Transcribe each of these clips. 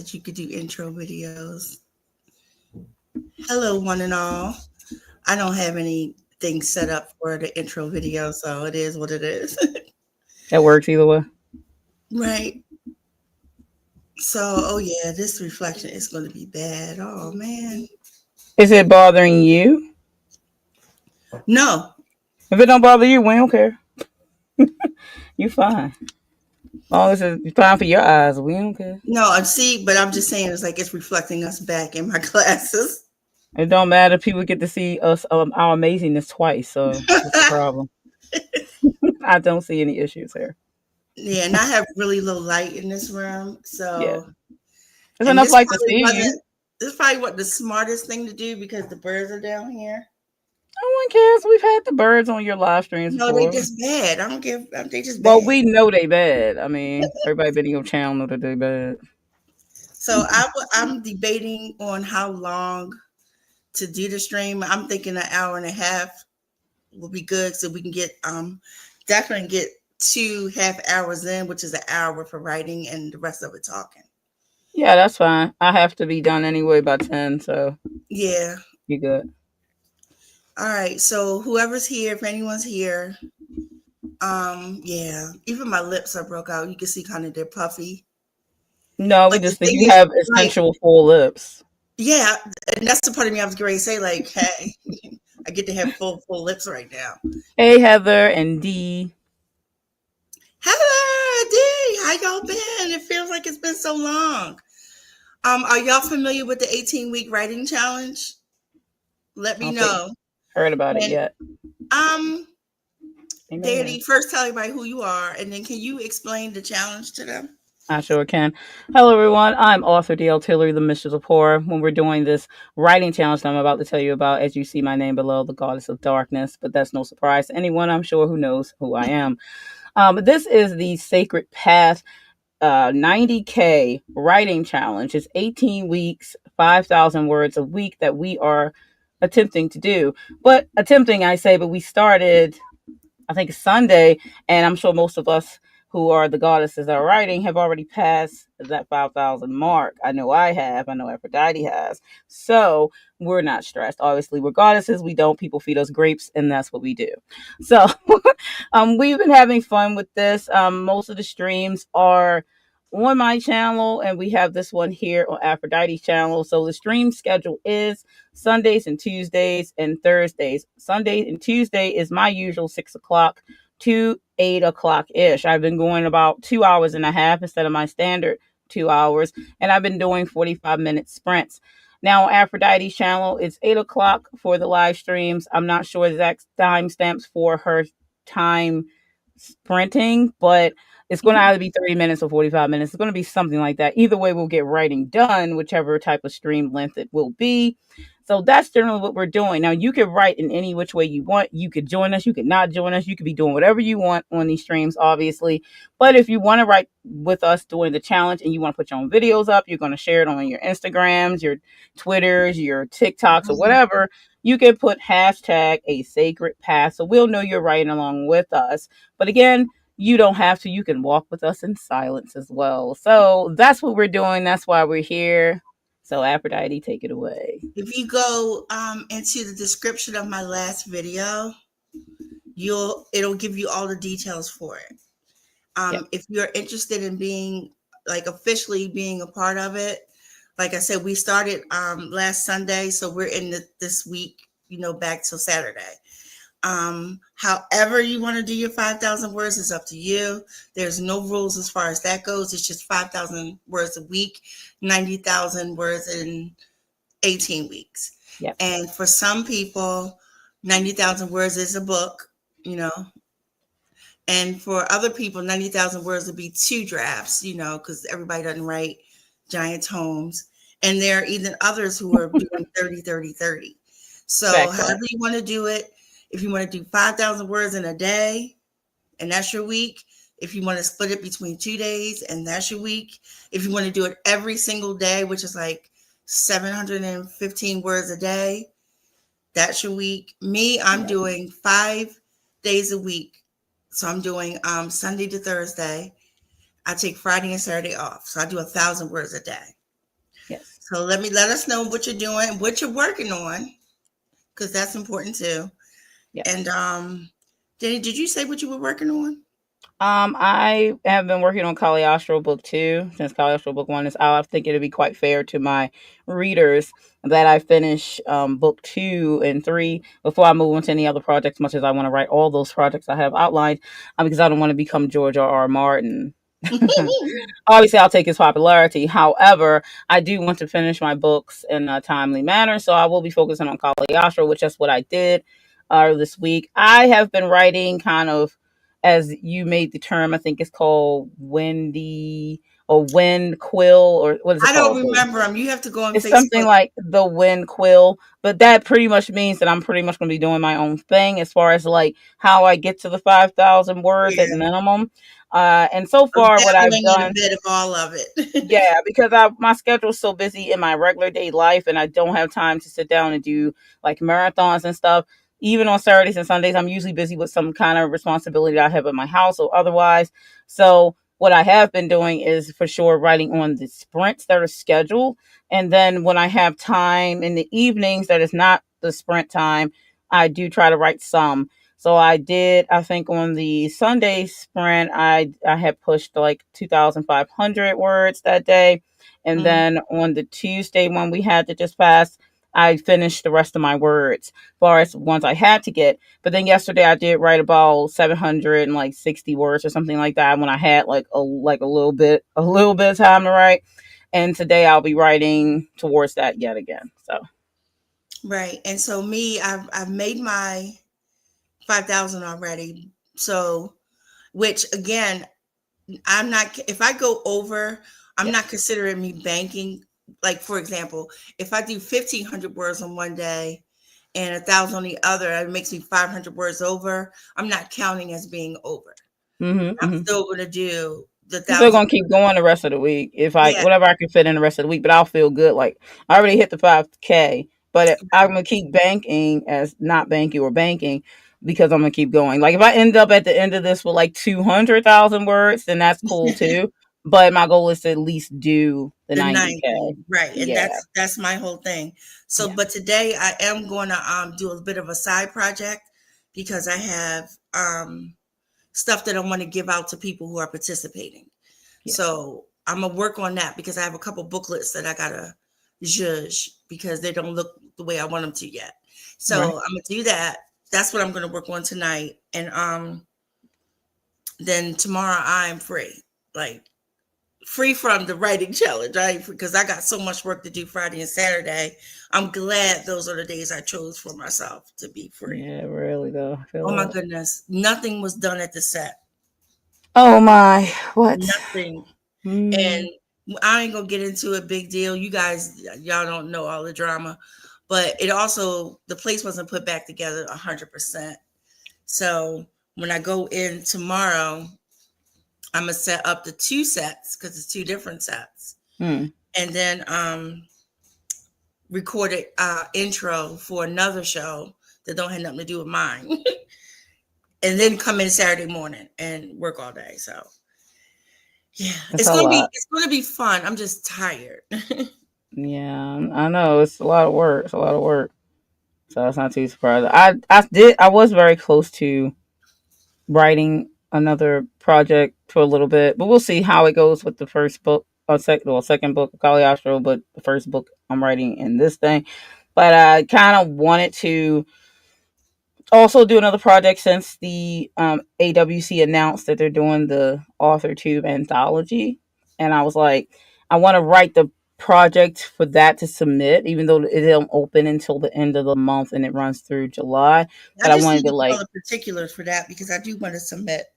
that you could do intro videos. Hello, one and all. I don't have anything set up for the intro video, so it is what it is. That works either way. Right. So, oh yeah, this reflection is going to be bad. Oh man. Is it bothering you? No, If it don't bother you, we don't care. You fine. As long as it's fine for your eyes, we don't care. no, I see, but I'm just saying it's like it's reflecting us back in my classes. It don't matter. People get to see us our amazingness twice. So what's the problem? I don't see any issues here. Yeah, and I have really low light in this room, Yeah, so there's and enough light to see you. this probably what the smartest thing to do because the birds are down here. No one cares. We've had the birds on your live streams No, they before. just bad. I don't give. They just Well, bad. we know they bad. I mean, everybody been in your channel know that they bad. So I'm debating on how long to do the stream. I'm thinking an hour and a half will be good, so we can get definitely get 2 half hours in, which is an hour for writing and the rest of it talking. Yeah, that's fine. I have to be done anyway by 10, so Yeah. you good. All right. So whoever's here, if anyone's here, yeah. Even my lips are broke out. You can see kind of they're puffy. No, we But the just think thing you is, have like, essential full lips. yeah, and that's the part of me I was going to say, like, hey, I get to have full lips right now. Hey, Heather and Dee. Hello, D. How y'all been? It feels like it's been so long. Are y'all familiar with the 18-week writing challenge? Let I me don't think know. heard about it And yet. um, They may have. Danny, first tell everybody who you are, and then can you explain the challenge to them? I sure can. Hello, everyone. I'm author D.L. Tillery, the Mistress of Horror. When we're doing this writing challenge that I'm about to tell you about, as you see my name below, the Goddess of Darkness, but that's no surprise to anyone, I'm sure, who knows who I am. This is the Sacred Path 90K writing challenge. It's 18 weeks, 5,000 words a week that we are attempting to do. But attempting, I say, but we started, I think, Sunday, and I'm sure most of us who are the goddesses that are writing have already passed that 5,000 mark. I know I have. I know Aphrodite has. So we're not stressed. Obviously, we're goddesses. We don't. People feed us grapes, and that's what we do. So we've been having fun with this. Most of the streams are on my channel, and we have this one here on Aphrodite's channel. So the stream schedule is Sundays and Tuesdays and Thursdays. Sunday and Tuesday is my usual 6 o'clock to 8 o'clock ish. I've been going about 2 hours and a half instead of my standard 2 hours, and I've been doing 45-minute sprints. Now, Aphrodite's channel, it's 8 o'clock for the live streams. I'm not sure exact timestamps for her time sprinting, but it's going to either be 30 minutes or 45 minutes. It's going to be something like that. Either way, we'll get writing done, whichever type of stream length it will be. So that's generally what we're doing. Now, you can write in any which way you want. You could join us. You could not join us. You could be doing whatever you want on these streams, obviously. But if you want to write with us during the challenge and you want to put your own videos up, you're going to share it on your Instagrams, your Twitters, your TikToks, or whatever, you can put hashtag a sacred path. So we'll know you're writing along with us. But again, you don't have to. You can walk with us in silence as well. So that's what we're doing. That's why we're here. So Aphrodite, take it away. If you go into the description of my last video, it'll give you all the details for it. Yep. If you're interested in being like officially being a part of it, like I said, we started last Sunday, so we're in this week, back till Saturday. However you want to do your 5,000 words is up to you. There's no rules as far as that goes. It's just 5,000 words a week, 90,000 words in 18 weeks. Yep. And for some people, 90,000 words is a book, and for other people, 90,000 words would be 2 drafts, because everybody doesn't write giant tomes. And there are even others who are doing 30, 30, 30. So however you want to do it, if you want to do 5,000 words in a day, and that's your week. If you want to split it between 2 days, and that's your week. If you want to do it every single day, which is like 715 words a day, that's your week. Me, I'm doing 5 days a week. So I'm doing Sunday to Thursday. I take Friday and Saturday off. So I do 1,000 words a day. Yes. So let us know what you're doing, what you're working on, because that's important too. Yes. And Jenny, did you say what you were working on? I have been working on Cagliostro book 2 since Cagliostro book 1 is out. I think it'd be quite fair to my readers that I finish book 2 and 3 before I move on to any other projects, much as I want to write all those projects I have outlined, because I don't want to become George R. R. Martin. Obviously, I'll take his popularity. However, I do want to finish my books in a timely manner, so I will be focusing on Cagliostro, which is what I did this week. I have been writing kind of, as you made the term, I think it's called windy or wind quill, or what is it I don't called? remember them. You have to go on It's something Facebook. like the wind quill, but that pretty much means that I'm pretty much going to be doing my own thing as far as like how I get to the 5,000 words at Yeah, minimum. And so I'm far, what I've dabbling in a done, bit of all of it. yeah, because my schedule's so busy in my regular day life, and I don't have time to sit down and do like marathons and stuff. Even on Saturdays and Sundays, I'm usually busy with some kind of responsibility that I have at my house or otherwise. So what I have been doing is for sure writing on the sprints that are scheduled, and then when I have time in the evenings that is not the sprint time, I do try to write some. So I did, I think on the Sunday sprint, I had pushed like 2,500 words that day. And Mm. then on the Tuesday one we had to just pass, I finished the rest of my words, as far as ones I had to get. But then yesterday I did write about 760 words or something like that when I had like a little bit of time to write. And today I'll be writing towards that yet again. So Right. And so me, I've made my 5,000 already. So, which again, I'm not, if I go over, I'm not yes. considering me banking. Like, for example, if I do 1,500 words on one day and 1,000 on the other, it makes me 500 words over. I'm not counting as being over. I'm Mm-hmm. still going to do the I'm still 1,000. gonna keep going the rest of the week if I Yeah. whatever I can fit in the rest of the week. But I'll feel good. Like I already hit the 5K, but I'm gonna keep banking as not banking or banking because I'm gonna keep going. Like if I end up at the end of this with like 200,000 words, then that's cool too. But my goal is to at least do the The 90K. 90, right. And Yeah. that's my whole thing. So, Yeah. but today I am going to do a bit of a side project because I have stuff that I want to give out to people who are participating. Yes. So I'm gonna work on that because I have a couple booklets that I gotta judge because they don't look the way I want them to yet. Right. So I'm gonna do that. That's what I'm gonna work on tonight. And then tomorrow I'm free. Like free from the writing challenge. Because I got so much work to do Friday and Saturday. I'm glad those are the days I chose for myself to be free. Yeah. Really though. I feel Oh my that. goodness. Nothing was done at the set. Oh my. What? Nothing. Hmm. And I ain't gonna get into a big deal. You guys, y'all don't know all the drama, but it also the place wasn't put back together 100%. So when I go in tomorrow, I'm gonna set up the two sets because it's two different sets, Hmm. and then recorded intro for another show that don't have nothing to do with mine, and then come in Saturday morning and work all day. So yeah, That's a lot. it's gonna be fun. I'm just tired. Yeah. I know it's a lot of work. It's a lot of work. So that's not too surprising. I was very close to writing another project for a little bit, but we'll see how it goes with the first book or second book of Cagliostro, but the first book I'm writing in this thing. But I kind of wanted to also do another project since the AWC announced that they're doing the Author Tube anthology, and I was like, I want to write the project for that to submit, even though it don't open until the end of the month and it runs through July. I But I just wanted need to to know like, the particulars for that because I do want to submit.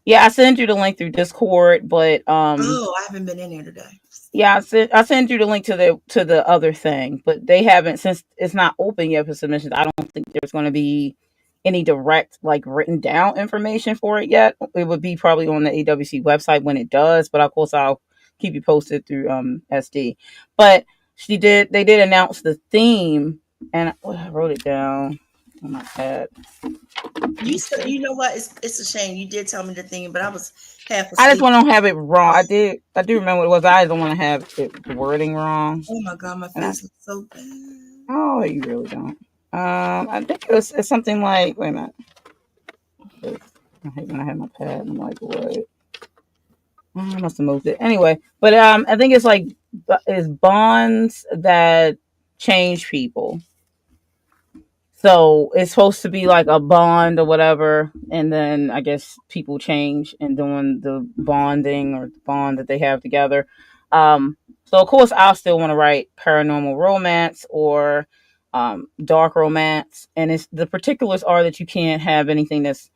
yeah, I sent you the link through Discord, but Oh, I haven't been in there today. yeah, I sent you the link to the other thing, but they haven't, since it's not open yet for submissions. I don't think there's going to be any direct like written down information for it yet. It would be probably on the AWC website when it does, but of course I'll keep you posted through SD. But they did announce the theme, and I wrote it down. on my pad. You know what? It's a shame. You did tell me the thing, but I was half I just asleep. want to have it wrong. I do remember what it was. I don't want to have the wording wrong. Oh my god, my And I, face looks so bad. oh, you really don't. I think it's something like. Wait a minute. I hate when I have my pad. I'm like, what? I must have moved it anyway. But I think it's like it's bonds that change people. So it's supposed to be like a bond or whatever, and then I guess people change and doing the bonding or the bond that they have together. So of course I'll still want to write paranormal romance or dark romance, and it's the particulars are that you can't have anything that's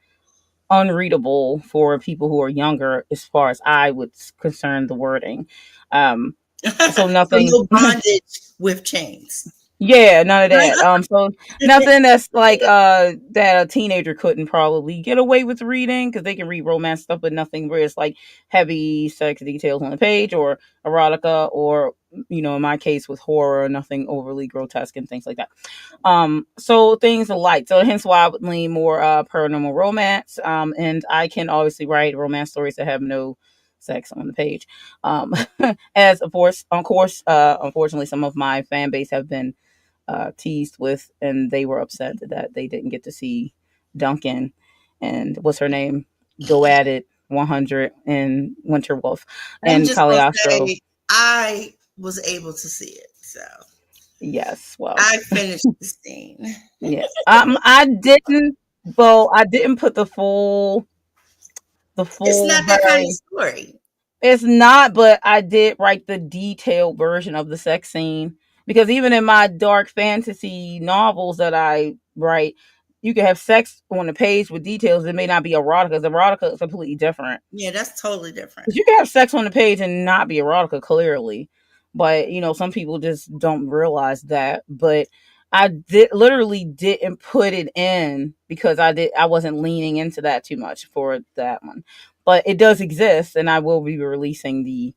unreadable for people who are younger, as far as I would concern the wording. Um, so So nothing. no bondage with chains. Yeah, none of that. So nothing that's like that a teenager couldn't probably get away with reading because they can read romance stuff, but nothing where it's like heavy sex details on the page or erotica or in my case with horror, nothing overly grotesque and things like that. So things alike. So hence why I would lean more paranormal romance. And I can obviously write romance stories that have no sex on the page. As of course, unfortunately, some of my fan base have been teased with, and they were upset that they didn't get to see Duncan and what's her name, go at it 100 and Winter Wolf I'm and just gonna Cagliostro. say I was able to see it, so Yes, well, I finished the scene. yes. I didn't. Well, I didn't put the It's full not that kind of very. story. It's not, but I did write the detailed version of the sex scene because even in my dark fantasy novels that I write, you can have sex on the page with details. It may not be erotica, because erotica is completely different. Yeah, that's totally different. You can have sex on the page and not be erotica, clearly. But, some people just don't realize that. But I literally didn't put it in because I wasn't leaning into that too much for that one. But it does exist, and I will be releasing the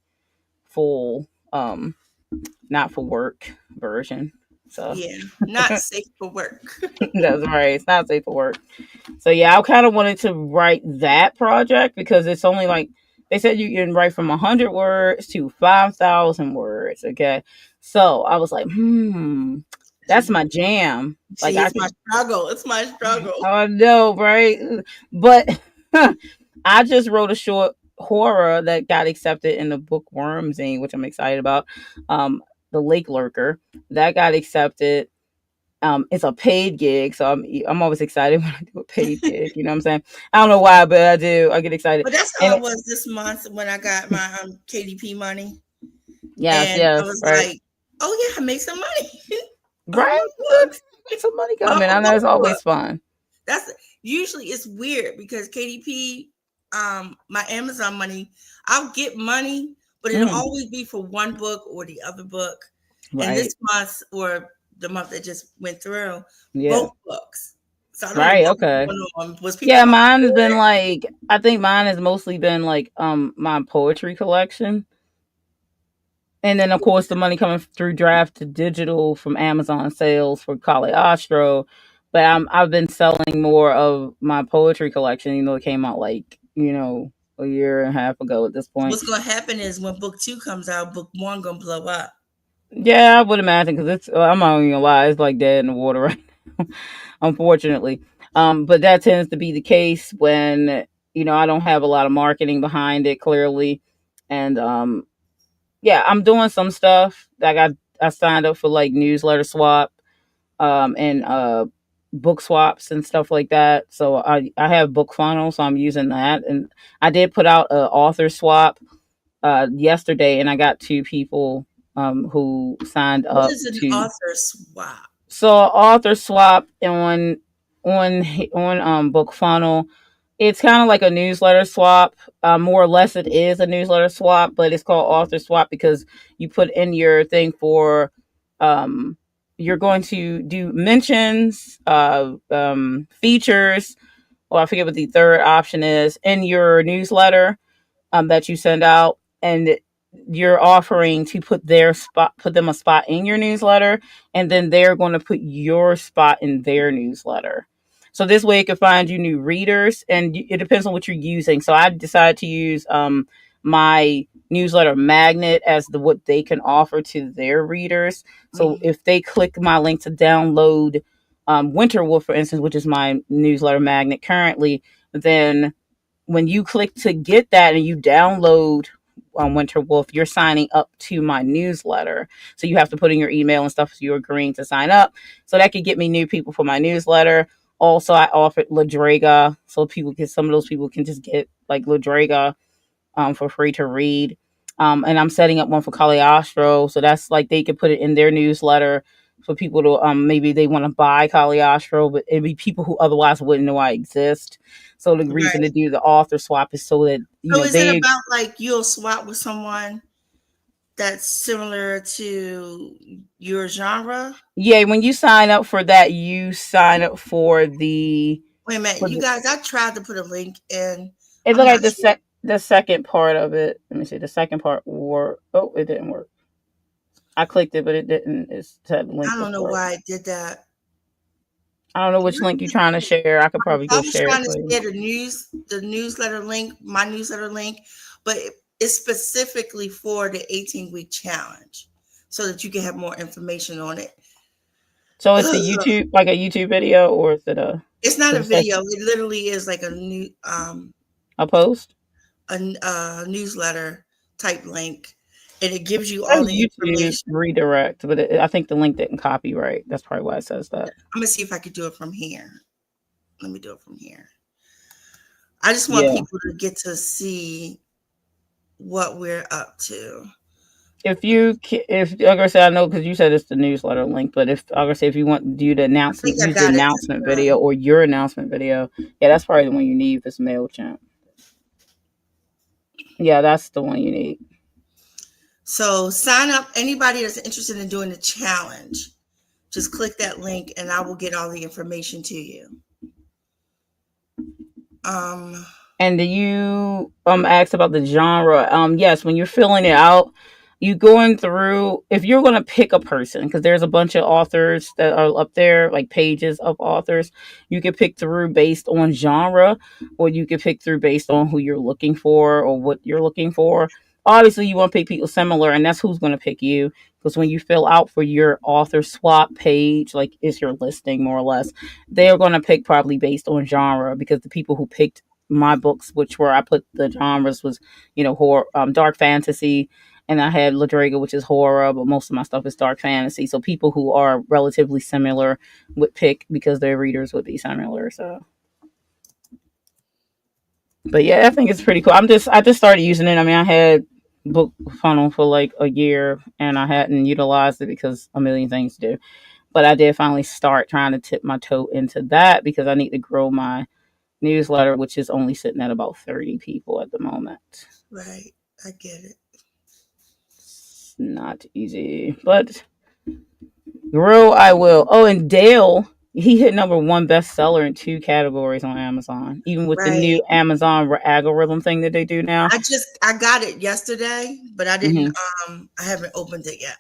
full not for work version. So Yeah, not safe for work. that's right. It's not safe for work. So yeah, I kind of wanted to write that project because it's only like they said you can write from 100 words to 5,000 words. Okay, so I was like, that's my jam. Like See, it's my struggle. It's my struggle. I know, right? But I just wrote a short horror that got accepted in the Bookworm zine, which I'm excited about. The Lake Lurker that got accepted. It's a paid gig, so I'm always excited when I do a paid gig. You know what I'm saying? I don't know why, but I do. I get excited. But that's how And I was this month when I got my KDP money, yes, and I yes, was right, like, "Oh yeah, I make some money off right. my Look, books, make some money off coming. of I know my it's always book." fun. That's usually it's weird because KDP, my Amazon money, I'll get money, but it'll Mm, always be for one book or the other book. And right. this month or the month that just went through, Yeah. both books. So I don't know Right. what was Okay. going on. Was people Yeah, going mine has for been it? like I think mine has mostly been like my poetry collection. And then, of course, the money coming through draft to digital from Amazon sales for Cagliostro. But I've been selling more of my poetry collection. It came out like, a year and a half ago at this point. What's going to happen is when book 2 comes out, book 1 going to blow up. Yeah, I would imagine because I'm not even gonna lie, it's like dead in the water right now, unfortunately. But that tends to be the case when, I don't have a lot of marketing behind it clearly. And yeah, I'm doing some stuff. Like I signed up for like newsletter swap, and book swaps and stuff like that. So I have Book Funnel, so I'm using that. And I did put out a author swap yesterday, and I got two people who signed What up is an to. author swap? So author swap on Book Funnel. It's kind of like a newsletter swap. More or less, it is a newsletter swap, but it's called author swap because you put in your thing for um, you're going to do mentions, features, or I forget what the third option is in your newsletter that you send out, and you're offering to put them a spot in your newsletter, and then they're going to put your spot in their newsletter. So this way it can find you new readers, and it depends on what you're using. So I decided to use my newsletter magnet as what they can offer to their readers. So if they click my link to download Winter Wolf, for instance, which is my newsletter magnet currently, then when you click to get that and you download Winter Wolf, you're signing up to my newsletter. So you have to put in your email and stuff. So you're agreeing to sign up. So that could get me new people for my newsletter. Also, I offered Ladrega, so some of those people can just get like Ladrega for free to read. And I'm setting up one for Cagliostro, so that's like they could put it in their newsletter for people to maybe they want to buy Cagliostro, but it'd be people who otherwise wouldn't know I exist. So the reason to do the author swap is so that is it about like you'll swap with someone that's similar to your genre? Yeah, when you sign up for that, you sign up for the. Wait a minute, you guys! I tried to put a link in. It looked like the second part of it. Let me see. The second part worked. Oh, it didn't work. I clicked it, but it didn't. It said link. I don't know why it did that. I don't know which link you're trying to share. I could probably go share it. I was trying to share the newsletter link, my newsletter link, but it's specifically for the 18-week challenge, so that you can have more information on it. So it's a YouTube, like a YouTube video, or is it a? It's not a video. It literally is like a new a post, a newsletter type link, and it gives you all the YouTube information. Redirect, but I think the link didn't copyright. That's probably why it says that. I'm gonna see if I could do it from here. Let me do it from here. I just want people to get to see what we're up to. If like I said, I know because you said it's the newsletter link, but if you want to do the announcement, use the announcement video or your announcement video, yeah, that's probably the one you need. If it's MailChimp, yeah, that's the one you need. So sign up. Anybody that's interested in doing the challenge, just click that link, and I will get all the information to you. And you asked about the genre. Yes, when you're filling it out, you going through, if you're going to pick a person, because there's a bunch of authors that are up there, like pages of authors, you can pick through based on genre, or you can pick through based on who you're looking for or what you're looking for. Obviously, you want to pick people similar, and that's who's going to pick you. Because when you fill out for your author swap page, like it's your listing more or less, they're going to pick probably based on genre, because the people who picked my books, which were I put the genres was, horror, dark fantasy, and I had Ladrega, which is horror, but most of my stuff is dark fantasy. So people who are relatively similar would pick because their readers would be similar. So, but yeah, I think it's pretty cool. I just started using it. I mean, I had Book Funnel for like a year, and I hadn't utilized it because a million things to do. But I did finally start trying to tip my toe into that because I need to grow my newsletter, which is only sitting at about 30 people at the moment. Right. I get it. It's not easy, but grow I will. Oh, and Dale, he hit number 1 bestseller in 2 categories on Amazon, even with the new Amazon algorithm thing that they do now. I got it yesterday, but I didn't. I haven't opened it yet.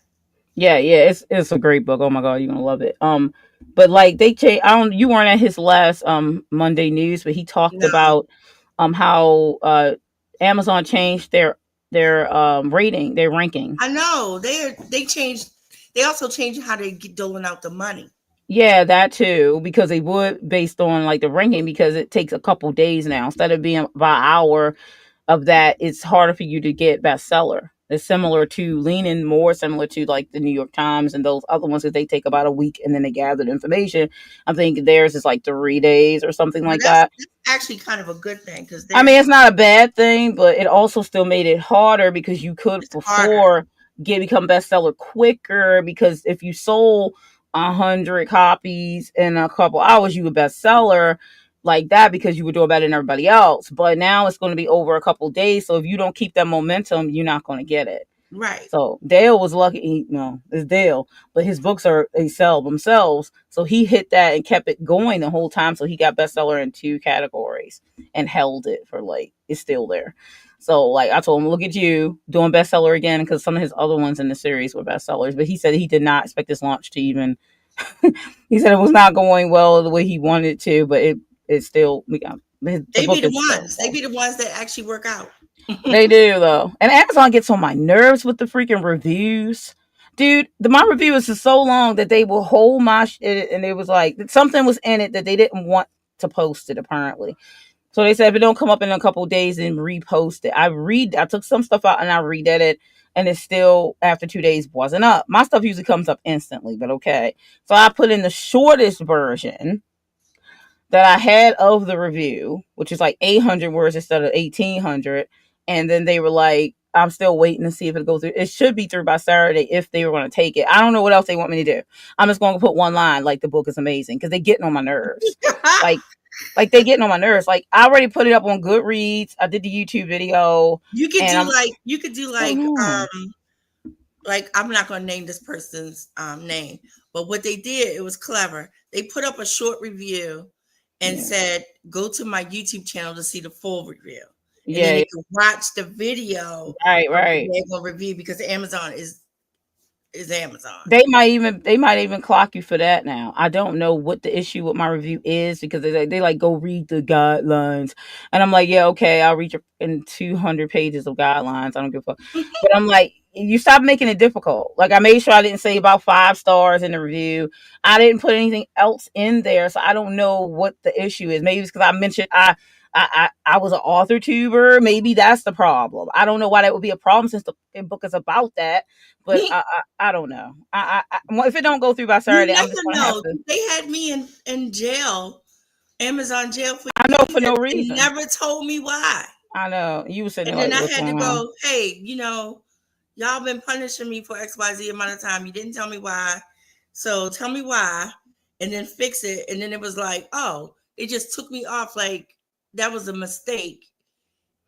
Yeah, it's a great book. Oh my god, you're gonna love it. But like they changed. You weren't at his last Monday news, but he talked about how Amazon changed their rating, their ranking. I know they changed. They also changed how they get doling out the money. Yeah, that too, because they would based on like the ranking, because it takes a couple days now instead of being by hour of that. It's harder for you to get bestseller. It's similar to like the New York Times and those other ones that they take about a week and then they gather the information. I think theirs is like 3 days or something like that. That's actually kind of a good thing because I mean, it's not a bad thing, but it also still made it harder because you could before become bestseller quicker, because if you sold 100 copies in a couple hours, you were bestseller like that because you were doing better than everybody else. But now it's going to be over a couple days. So if you don't keep that momentum, you're not going to get it. Right. So Dale was lucky. It's Dale, but his books they sell themselves. So he hit that and kept it going the whole time. So he got bestseller in 2 categories and held it for it's still there. So like I told him, look at you doing bestseller again, because some of his other ones in the series were bestsellers. But he said he did not expect this launch to even. He said it was not going well the way he wanted it to, but it still. The They be book the is ones. They be the ones that actually work out. They do though, and Amazon gets on my nerves with the freaking reviews. Dude, my review is so long that they will hold my shit, and it was like something was in it that they didn't want to post it apparently. So they said if it don't come up in a couple of days, then repost it. I took some stuff out and I redid it, and it still after 2 days wasn't up. My stuff usually comes up instantly, but okay. So I put in the shortest version that I had of the review, which is like 800 words instead of 1800. And then they were like, I'm still waiting to see if it goes through. It should be through by Saturday if they were going to take it. I don't know what else they want me to do. I'm just going to put one line like the book is amazing because they're getting on my nerves. like they getting on my nerves. Like I already put it up on Goodreads. I did the YouTube video. You could do like I'm not going to name this person's name, but what they did, it was clever. They put up a short review and said, go to my YouTube channel to see the full review. And then you can watch the video. Right. They're going to review because Amazon is Amazon. They might even clock you for that now. I don't know what the issue with my review is because they like go read the guidelines, and I'm like, yeah, okay, I'll read in 200 pages of guidelines. I don't give a fuck. But I'm like, you stop making it difficult. Like I made sure I didn't say about 5 stars in the review. I didn't put anything else in there, so I don't know what the issue is. Maybe it's because I mentioned I was an author tuber. Maybe that's the problem. I don't know why that would be a problem since the book is about that. But I don't know. If it don't go through by Saturday, I'm just gonna have to. They had me in jail, Amazon jail for. I know for no reason. They never told me why. I know you were saying. And then I had to go. Hey, y'all been punishing me for XYZ amount of time. You didn't tell me why, so tell me why, and then fix it. And then it was like, oh, it just took me off. Like that was a mistake.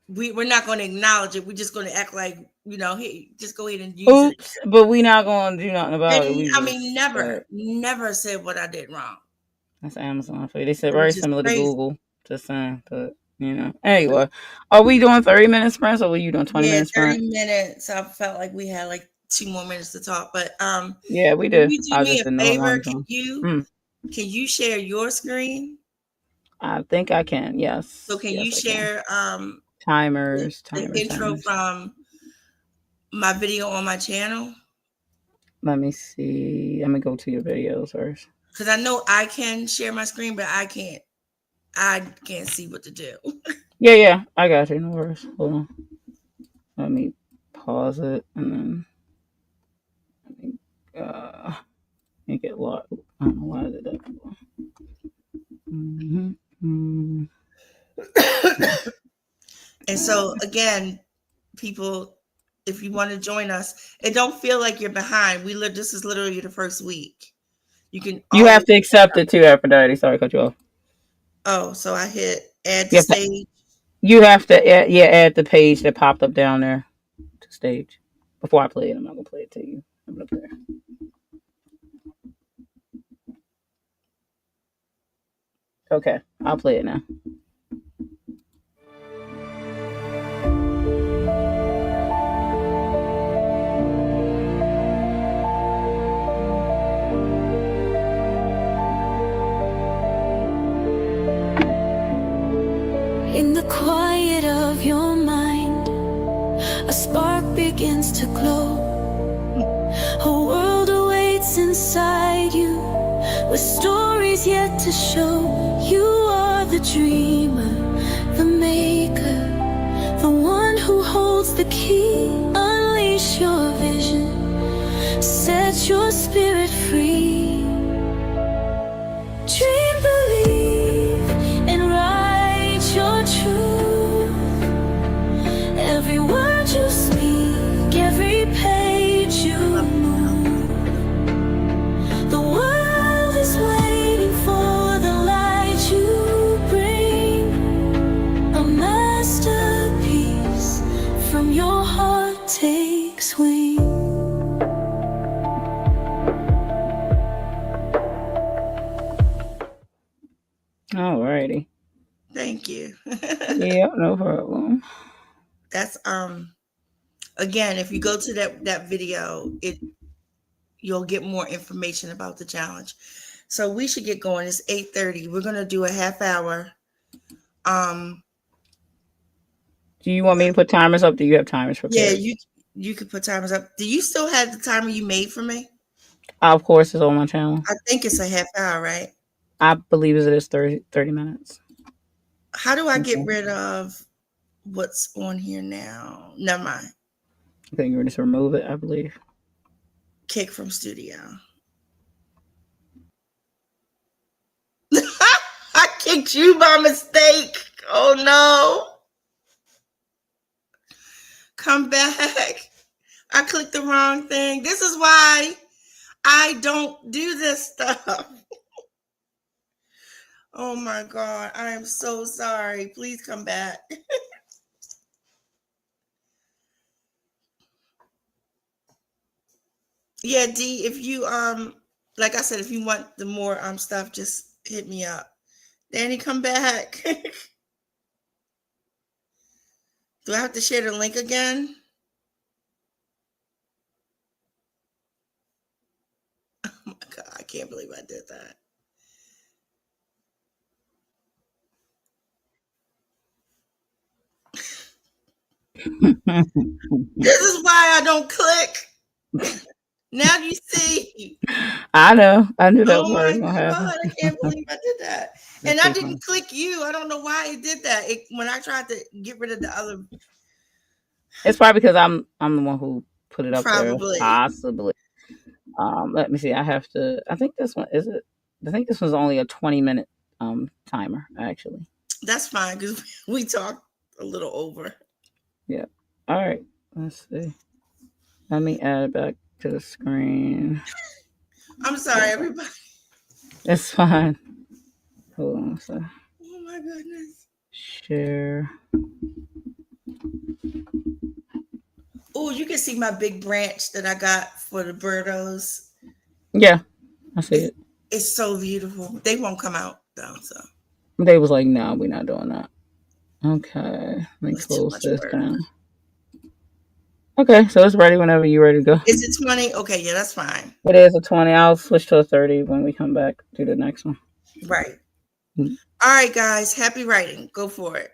We're not going to acknowledge it. We're just going to act like, hey, just go ahead and use it. But we're not going to do nothing about it. I mean, never said what I did wrong. That's Amazon for you. They said very similar to Google. Just saying, but Anyway, are we doing 30 minute sprints or were you doing 20 minutes? 30 minutes. I felt like we had like 2 more minutes to talk, but yeah, we did. You do me a favor. Can you share your screen? I think I can. Yes. So can you share timers the intro from my video on my channel? Let me see. Let me go to your videos first. Because I know I can share my screen, but I can't see what to do. Yeah. I got you. No worries. Hold on. Let me pause it and then make it locked. I don't know why I did that. And so again, people, if you want to join us, and don't feel like you're behind. This is literally the first week. You have to accept it too, Aphrodite. Sorry, cut you off. Oh, so I hit add to stage. You have to add the page that popped up down there to stage. Before I play it, I'm not gonna play it to you. I'm gonna play it. Okay, I'll play it now. In the quiet of your mind, a spark begins to glow. A world awaits inside you, with stories yet to show. You are the dreamer, the maker, the one who holds the key. Unleash your vision, set your spirit free. Dream, believe, and write your truth. Every word you speak, every page you move. The world is waiting for the light you bring. A masterpiece from your heart takes wing. Alrighty. Thank you. Yeah, no problem. That's again, if you go to that video, you'll get more information about the challenge. So we should get going. It's 8:30. We're gonna do a half hour. Um, Do you want me to put timers up? Do you have timers yeah, prepared? you could put timers up. Do you still have the timer you made for me? Of course, it's on my channel. I think it's a half hour, right? I believe it is 30 minutes. How do I get Okay. rid of what's on here now? Never mind. I think you're going to remove it, I believe. Kick from studio. I kicked you by mistake. Oh no. Come back. I clicked the wrong thing. This is why I don't do this stuff. Oh my God. I am so sorry. Please come back. Yeah, D, if you like I said, if you want the more stuff, just hit me up. Danny, come back. Do I have to share the link again? Oh my God, I can't believe I did that. This is why I don't click. Now you see. I know. I knew that Oh was my going to happen. God, I can't believe I did that. And That's I too funny. didn't click you. I don't know why it did that. When I tried to get rid of the other, It's probably because I'm the one who put it up there. probably. Possibly. Let me see. I have to. I think this one is it. I think this was only a 20-minute timer actually. That's fine because we talked a little over. Yeah. All right. Let's see. Let me add it back to the screen. I'm sorry, everybody. It's fine. Hold on a sec. Oh my goodness. Share. Oh, you can see my big branch that I got for the birdos. Yeah, I see it. It's so beautiful. They won't come out though, so They was like, no, we're not doing that. Okay. Let me it's too close much this work. down. Okay, so it's ready whenever you're ready to go. Is it 20? Okay, yeah, that's fine. It is a 20. I'll switch to a 30 when we come back to the next one. Right. Mm. All right, guys. Happy writing. Go for it.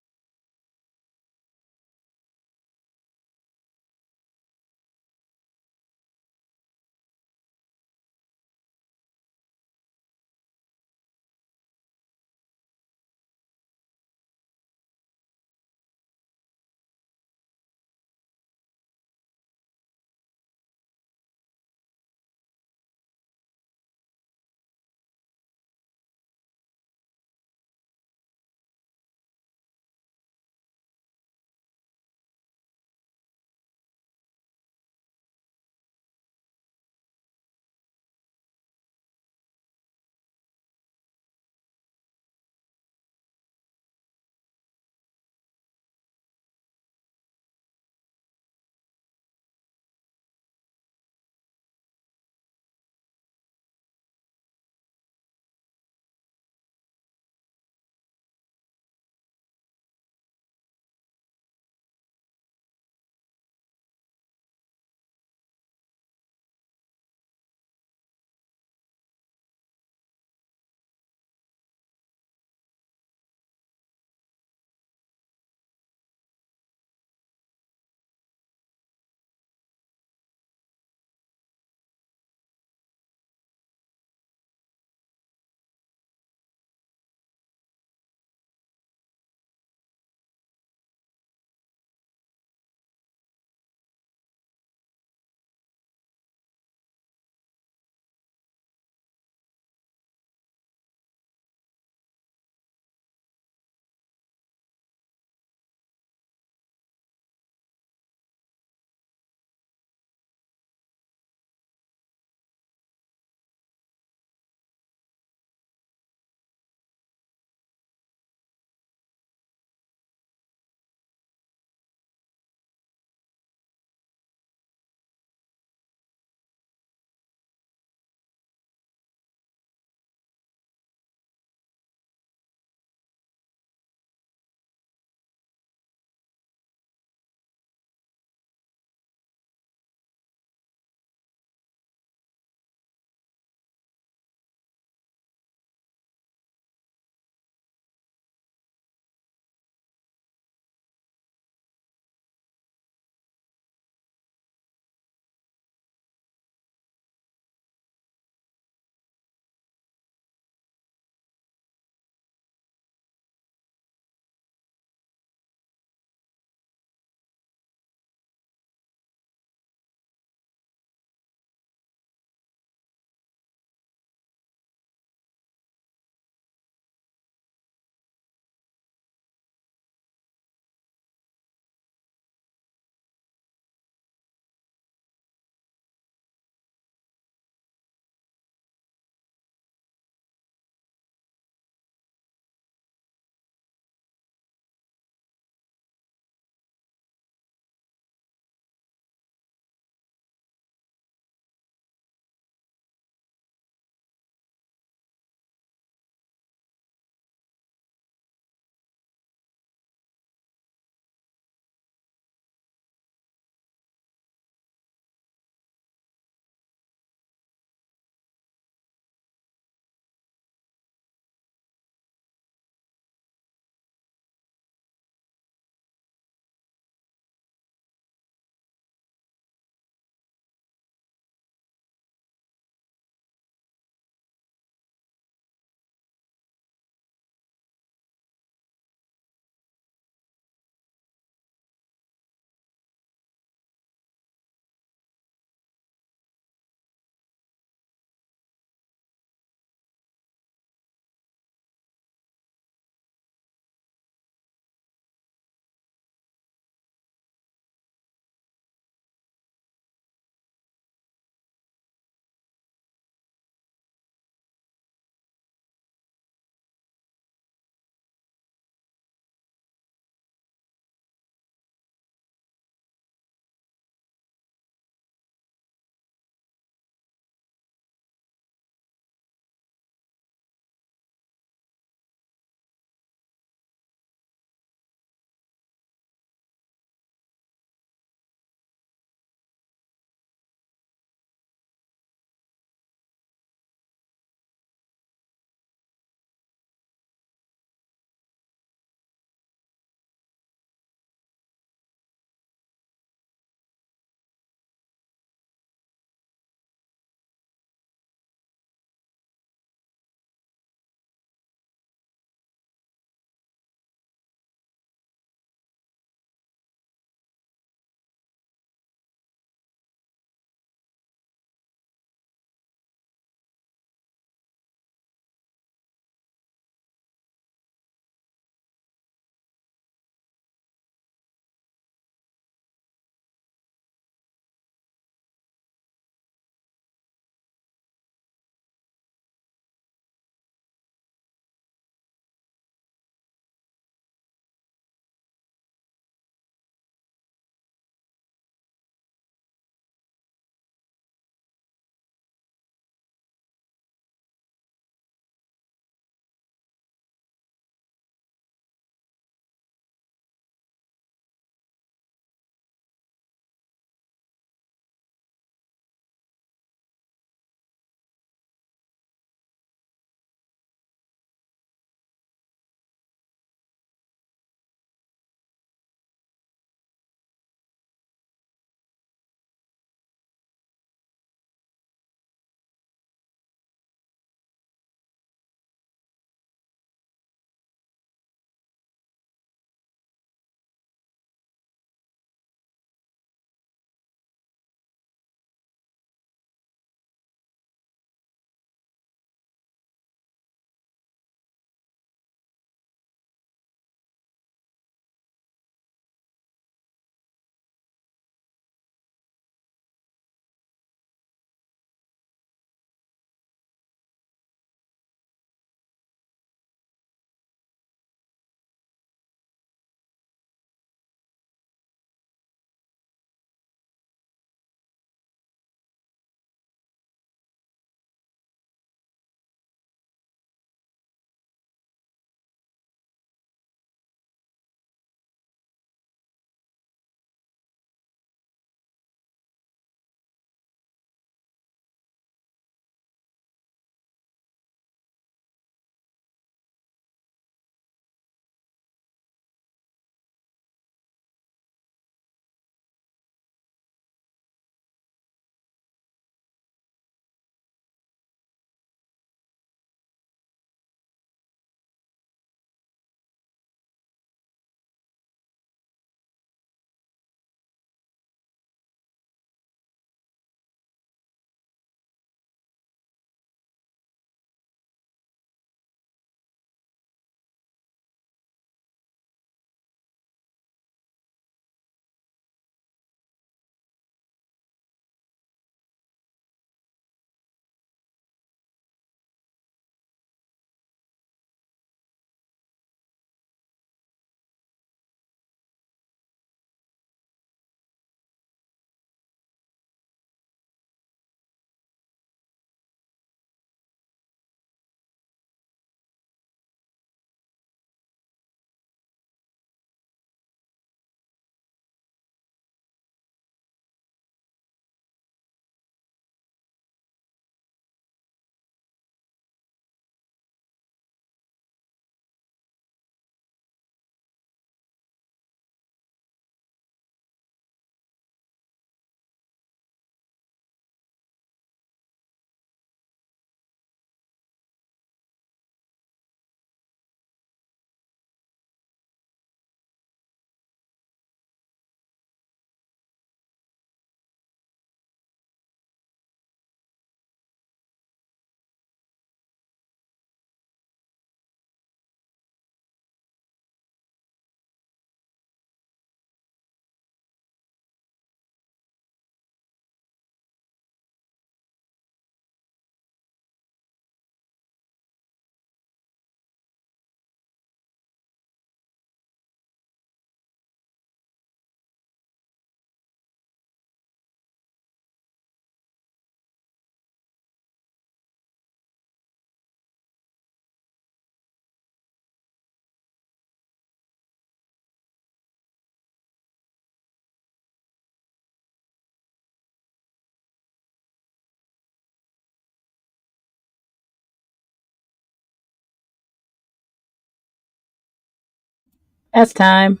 That's time.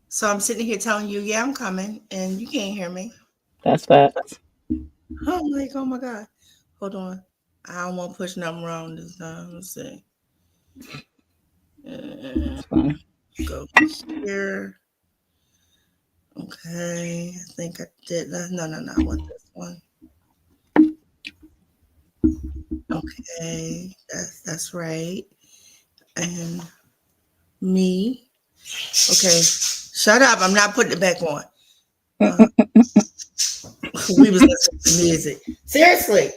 So I'm sitting here telling you, yeah, I'm coming, and you can't hear me. That's facts. I'm like, oh my God. Hold on. I don't want to push nothing wrong this time. Let's see. That's funny. Go here. Okay. I think I did. No. I want this one. Okay. That's right. And me. Okay. Shut up. I'm not putting it back on. We was listening to music. Seriously.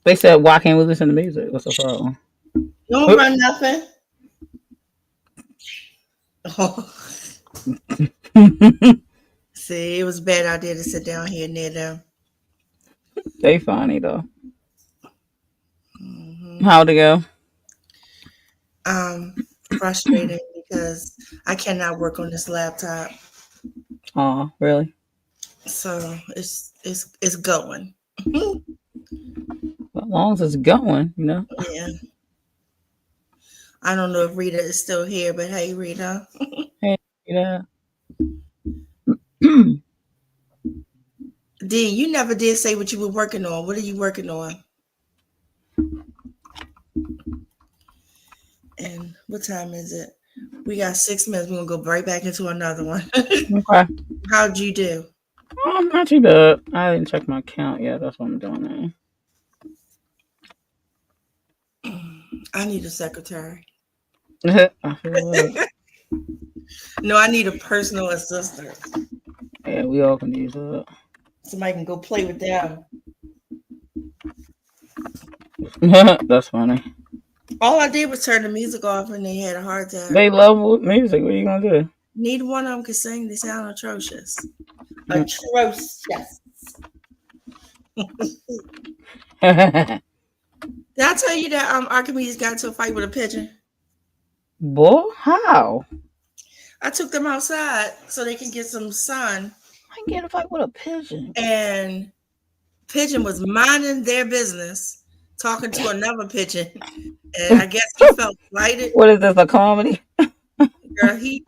They said, why can't we listen to music? What's the problem? Don't run nothing. Oh. See, it was a bad idea to sit down here near them. They funny though. Mm-hmm. How'd it go? Frustrating because I cannot work on this laptop. Oh, really? So it's going. Well, as long as it's going, you know. Yeah. I don't know if Rita is still here, but hey, Rita. Hey, yeah. D, you never did say what you were working on. What are you working on? And what time is it? We got 6 minutes. We're gonna go right back into another one. Okay. How'd you do? Oh, not too bad. I didn't check my account yet. That's what I'm doing now. I need a secretary. I feel like, No, I need a personal assistant. yeah, we all can use it. Somebody can go play with them. That's funny. All I did was turn the music off and they had a heart attack. They love music. What are you gonna do? Neither one of them can sing. They sound atrocious. Atrocious. Did I tell you that Archimedes got into a fight with a pigeon? Boy, how? I took them outside so they can get some sun. I can get a fight with a pigeon. And pigeon was minding their business, talking to another pigeon. And I guess he felt slighted. What is this, a comedy? Girl, he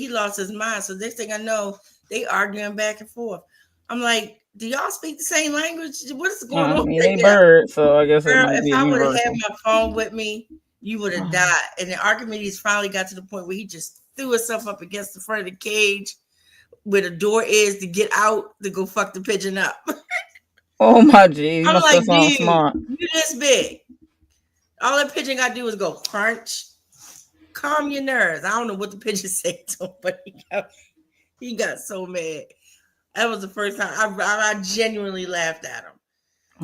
lost his mind. So next thing I know, they arguing back and forth. I'm like, do y'all speak the same language? What is going on? I mean, they birds, so I guess Girl, it might if be I would have universal. had my phone with me, you would have died. And then Archimedes finally got to the point where he just threw himself up against the front of the cage where the door is to get out to go fuck the pigeon up. Oh my geez, you I'm must like, have sound dude, smart. you this big. All that pigeon got to do is go crunch. Calm your nerves. I don't know what the pigeon said to him, but he got so mad. That was the first time I genuinely laughed at him.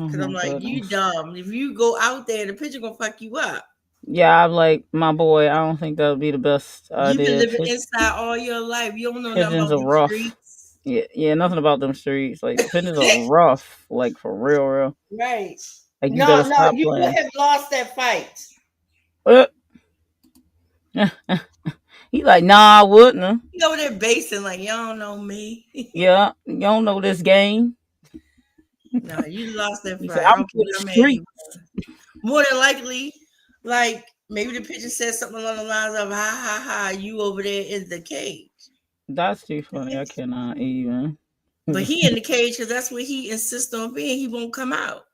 Because I'm like, you dumb. If you go out there, the pigeon gonna fuck you up. Yeah, I'm like, my boy, I don't think that would be the best idea. You've been living inside all your life. You don't know nothing Pigeons about are the rough. streets. Yeah, nothing about them streets. Like, pigeons are rough, like, for real. Right. Like, you better stop you playing. would have lost that fight. He's like, nah, I wouldn't have. You know they're basing like, y'all don't know me. Yeah, you don't know this game. No, you lost that fight. Said, I'm for the street. More than likely, like, maybe the pigeon said something along the lines of, ha, ha, ha, you over there in the cage. That's too funny. I cannot even. But he in the cage because that's where he insists on being. He won't come out.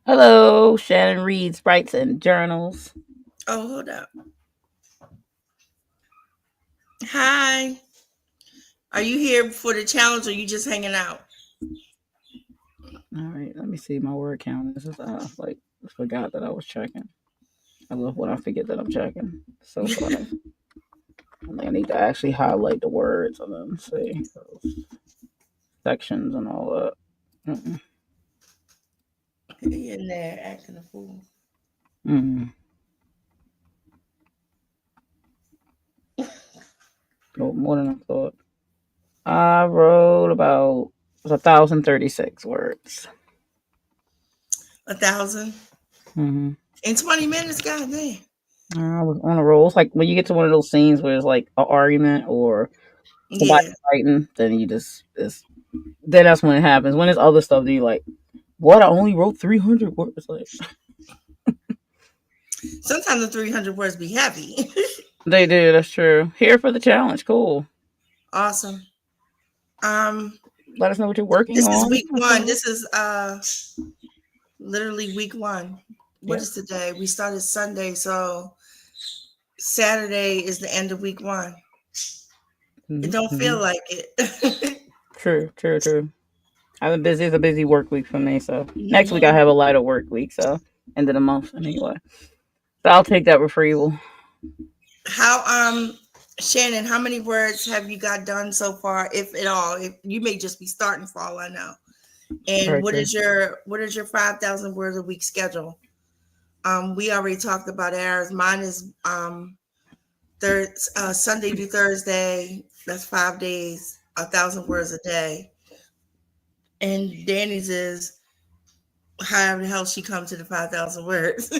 Hello, Shannon reads, writes, and journals. Oh, hold up. Hi. Are you here for the challenge or you just hanging out? All right, let me see my word count. This is I forgot that I was checking. I love when I forget that I'm checking. So funny. I need to actually highlight the words and then see those sections and all that. He in there acting a fool. Oh, more than I thought. I wrote about 1,036 words. 1,000? Mm-hmm. In 20 minutes? God damn. I was on a roll. It's like when you get to one of those scenes where it's like an argument or somebody Yeah. writing, then you just then that's when it happens. When there's other stuff, do you like, what? I only wrote 300 words. Like, Sometimes the 300 words be heavy. they do. That's true. Here for the challenge. Cool. Awesome. Um, Let us know what you're working this is on. week one. This is literally week one. What Yeah. is today? We started Sunday, so Saturday is the end of week one. It don't feel like it. True. I've been busy. It's a busy work week for me. So next week I have a lighter work week. So end of the month anyway. So I'll take that retrieval. How Shannon, how many words have you got done so far, if at all? If you may just be starting for all I know. And Very what true. is your 5,000 words a week schedule? We already talked about ours. Mine is Sunday through Thursday. That's 5 days, 1,000 words a day. And Danny's is however the hell she comes to the 5,000 words.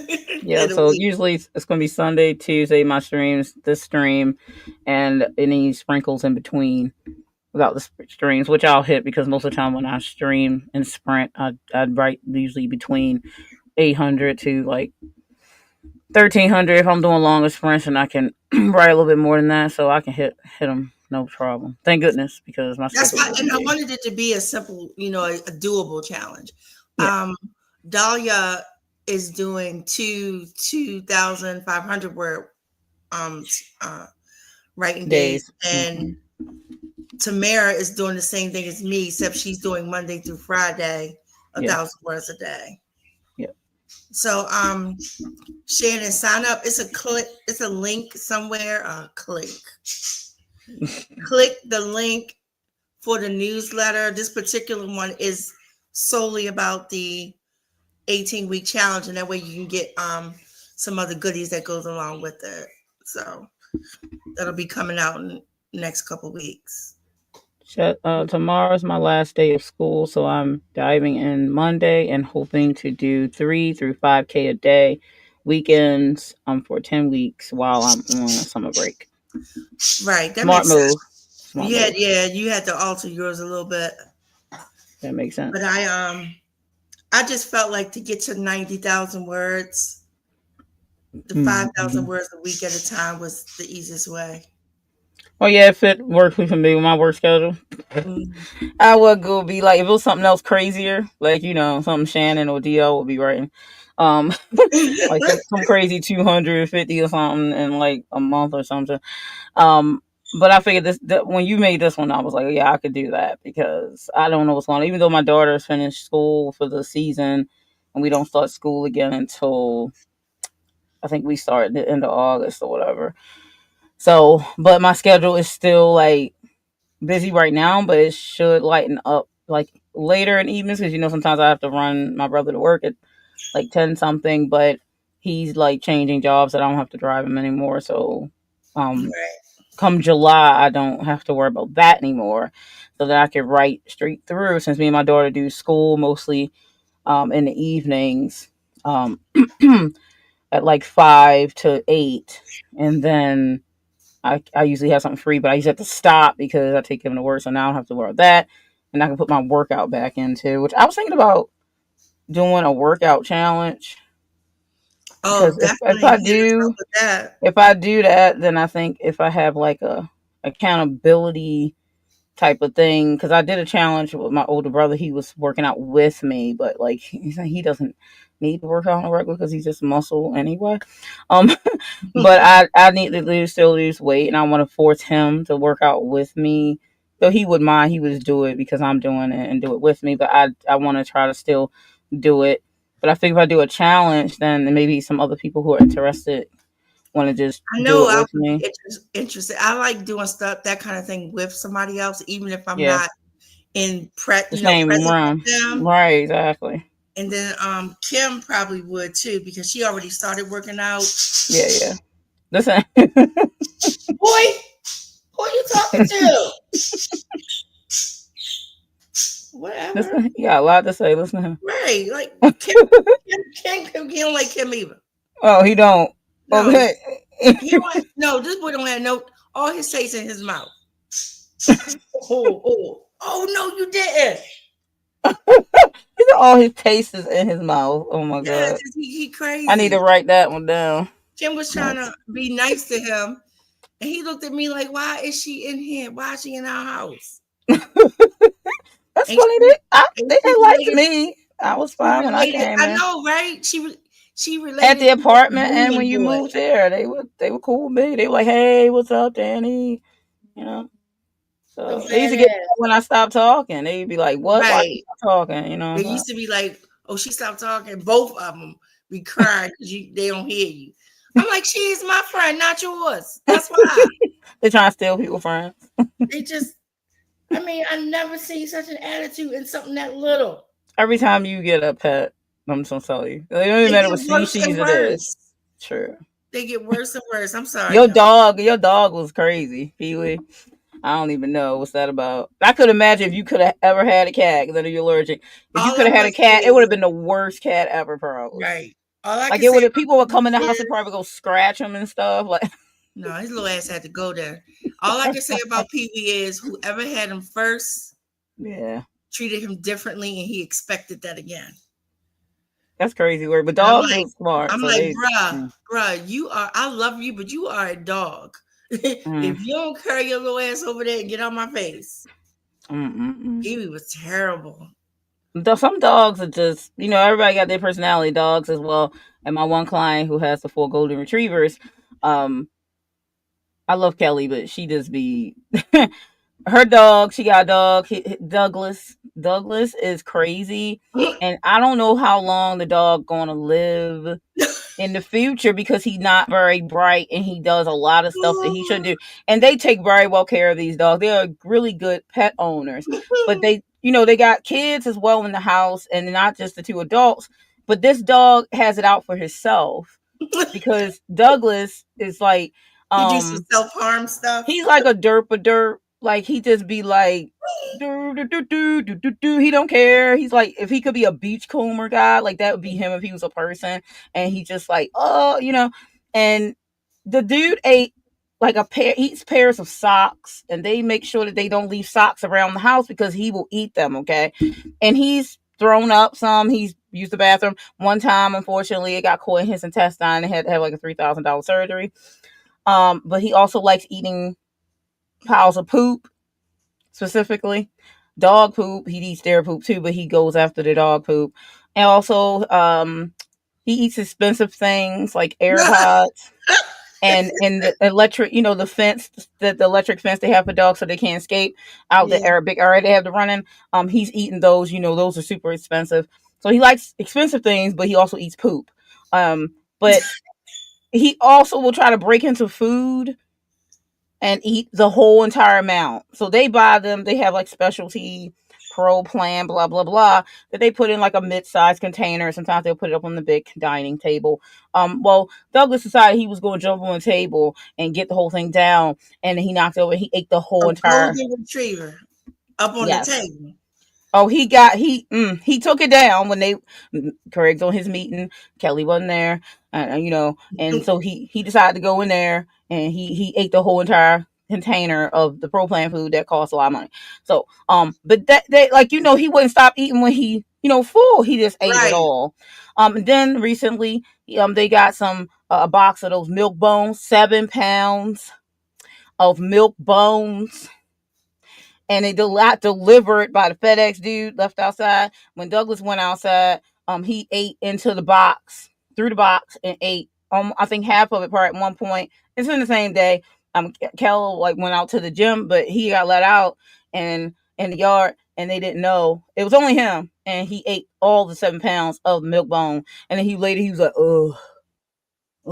Yeah, in a so week. usually it's going to be Sunday, Tuesday, my streams, this stream, and any sprinkles in between without the streams, which I'll hit because most of the time when I stream and sprint, I'd write usually between 800 to like 1,300 if I'm doing longer sprints, and I can write a little bit more than that, so I can hit them no problem. Thank goodness, because my That's schedule why, and I wanted it to be a simple, a doable challenge. Yeah. Dahlia is doing 2,500 word writing days, and Tamara is doing the same thing as me, except she's doing Monday through Friday, 1,000 words a day. Yeah. So Shannon, sign up. It's a link somewhere. Click the link for the newsletter. This particular one is solely about the 18-week challenge, and that way you can get some other goodies that goes along with it. So that'll be coming out in the next couple weeks. Tomorrow's my last day of school, so I'm diving in Monday and hoping to do 3 through 5K a day, weekends for 10 weeks while I'm on a summer break. Right, that Smart makes move. sense. You had to alter yours a little bit. That makes sense. But I just felt like to get to 90,000 words, the 5,000 words a week at a time was the easiest way. Oh yeah, if it worked for me with my work schedule, I would go be like, if it was something else crazier, like something Shannon or DL would be writing, like some crazy 250 or something in like a month or something. But I figured when you made this one, I was like, yeah, I could do that because I don't know what's going on. Even though my daughter's finished school for the season, and we don't start school again until I think we start at the end of August or whatever. So, but my schedule is still like busy right now, but it should lighten up like later in evenings because sometimes I have to run my brother to work at like 10 something, but he's like changing jobs that I don't have to drive him anymore. So, come July, I don't have to worry about that anymore, so that I can write straight through. Since me and my daughter do school mostly in the evenings at like 5 to 8, and then I usually have something free, but I usually have to stop because I take him to work, so now I don't have to worry about that, and I can put my workout back into, which I was thinking about doing a workout challenge. Oh, if I do that, then I think if I have like a accountability type of thing, because I did a challenge with my older brother, he was working out with me, but like he doesn't need to work out on a regular because he's just muscle anyway. But I need to still lose weight, and I want to force him to work out with me. Though he would mind, he would just do it because I'm doing it and do it with me. But I want to try to still do it. But I think if I do a challenge, then maybe some other people who are interested want to just do it with me. Interested. I like doing stuff, that kind of thing with somebody else, even if I'm not in the same room. Right, exactly. And then Kim probably would too, because she already started working out. Yeah. Listen. Boy, who are you talking to? Whatever. Listen, you got a lot to say. Listen to him. Right. Like Kim, he don't like Kim either. Oh, he don't. No, okay. No, this boy don't have no, all his taste in his mouth. Oh no, you didn't. All his taste is in his mouth. Oh my Yes, god. he I need to crazy. write that one down. Kim was trying to be nice to him, and he looked at me like, "Why is she in here? Why is she in our house?" That's And funny. she and They she liked related. me. I was She fine when I related. came I in. know, right? She At related the to the apartment, and when booming you boy. moved here, they were cool with me. They were like, "Hey, what's up, Danny?" You know. The So they used to get badass. mad when I stopped talking. They'd be like, "What? Why you Right. stop talking?" You know. They So used to be like, "Oh, she stopped talking." Both of them be crying because they don't hear you. I'm like, "She's my friend, not yours." That's why they trying to steal people friends. they just. I mean, I never seen such an attitude in something that little. Every time you get a pet, I'm just gonna tell you, it don't even They matter get what worse species and it is. worse. True. They get worse and worse. I'm sorry, Your y'all. dog was crazy, Pee-wee. I don't even know what's that about. I could imagine if you could have ever had a cat, because I know you're allergic. If you All could I'm have had gonna a say cat, it would have is been the worst cat ever, probably. right. All I Like can it say would have. about People would come in the Pee-wee house and is probably go scratch him and stuff. Like no, his little ass had to go there. All I can say about Pee Wee is whoever had him first yeah, treated him differently, and he expected that again. that's crazy word. But And dogs are smart, I'm so like, they. Mm, bruh, you are. I love you, but you are a dog. mm, If you don't carry your little ass over there and get on my face, mm. Pee Wee was terrible. Some dogs are just, everybody got their personality. Dogs as well. And my one client who has the 4 golden retrievers, um, I love Kelly, but she just be her dog. She got a dog, Douglas. Douglas is crazy, and I don't know how long the dog gonna live in the future because he's not very bright and he does a lot of stuff that he shouldn't do. And they take very well care of these dogs. They are really good pet owners, but they got kids as well in the house, and not just the 2 adults. But this dog has it out for himself because Douglas is like, He do some um, self harm stuff. he's like a derp. Like he just be like, do, do, do, do, do, do, do. He don't care. He's like, if he could be a beachcomber guy, like that would be him if he was a person. And he just like, oh. And the dude ate like eats pairs of socks, and they make sure that they don't leave socks around the house because he will eat them. Okay, and he's thrown up some. He's used the bathroom one time. Unfortunately, it got caught in his intestine and had to have like a $3,000 surgery. But he also likes eating piles of poop, specifically dog poop. He eats their poop too, but he goes after the dog poop. And also, he eats expensive things like AirPods and the electric, the fence, the electric fence they have for dogs so they can't escape out the Yeah. big area they have to run in. He's eating those. Those are super expensive. So he likes expensive things, but he also eats poop. But he also will try to break into food and eat the whole entire amount. So they buy them. They have like specialty pro plan, blah blah blah, that they put in like a mid-sized container. Sometimes they'll put it up on the big dining table. Well, Douglas decided he was going to jump on the table and get the whole thing down, and he knocked over. He ate the A whole entire. golden retriever up on the Yes. table. Oh, he took it down when Craig's on his meeting. Kelly wasn't there, and so he decided to go in there and he ate the whole entire container of the Pro Plan food that costs a lot of money. So, but that they he wouldn't stop eating when he full. He just ate it Right. all. And then recently, they got some a box of those milk bones, 7 pounds of milk bones, and they got delivered by the FedEx dude left outside. When Douglas went outside, he ate into the box, through the box, and ate. I think half of it part at one point. It's in the same day. Kel went out to the gym, but he got let out and in the yard, and they didn't know it was only him, and he ate all the 7 pounds of milk bone. And then he was like, oh,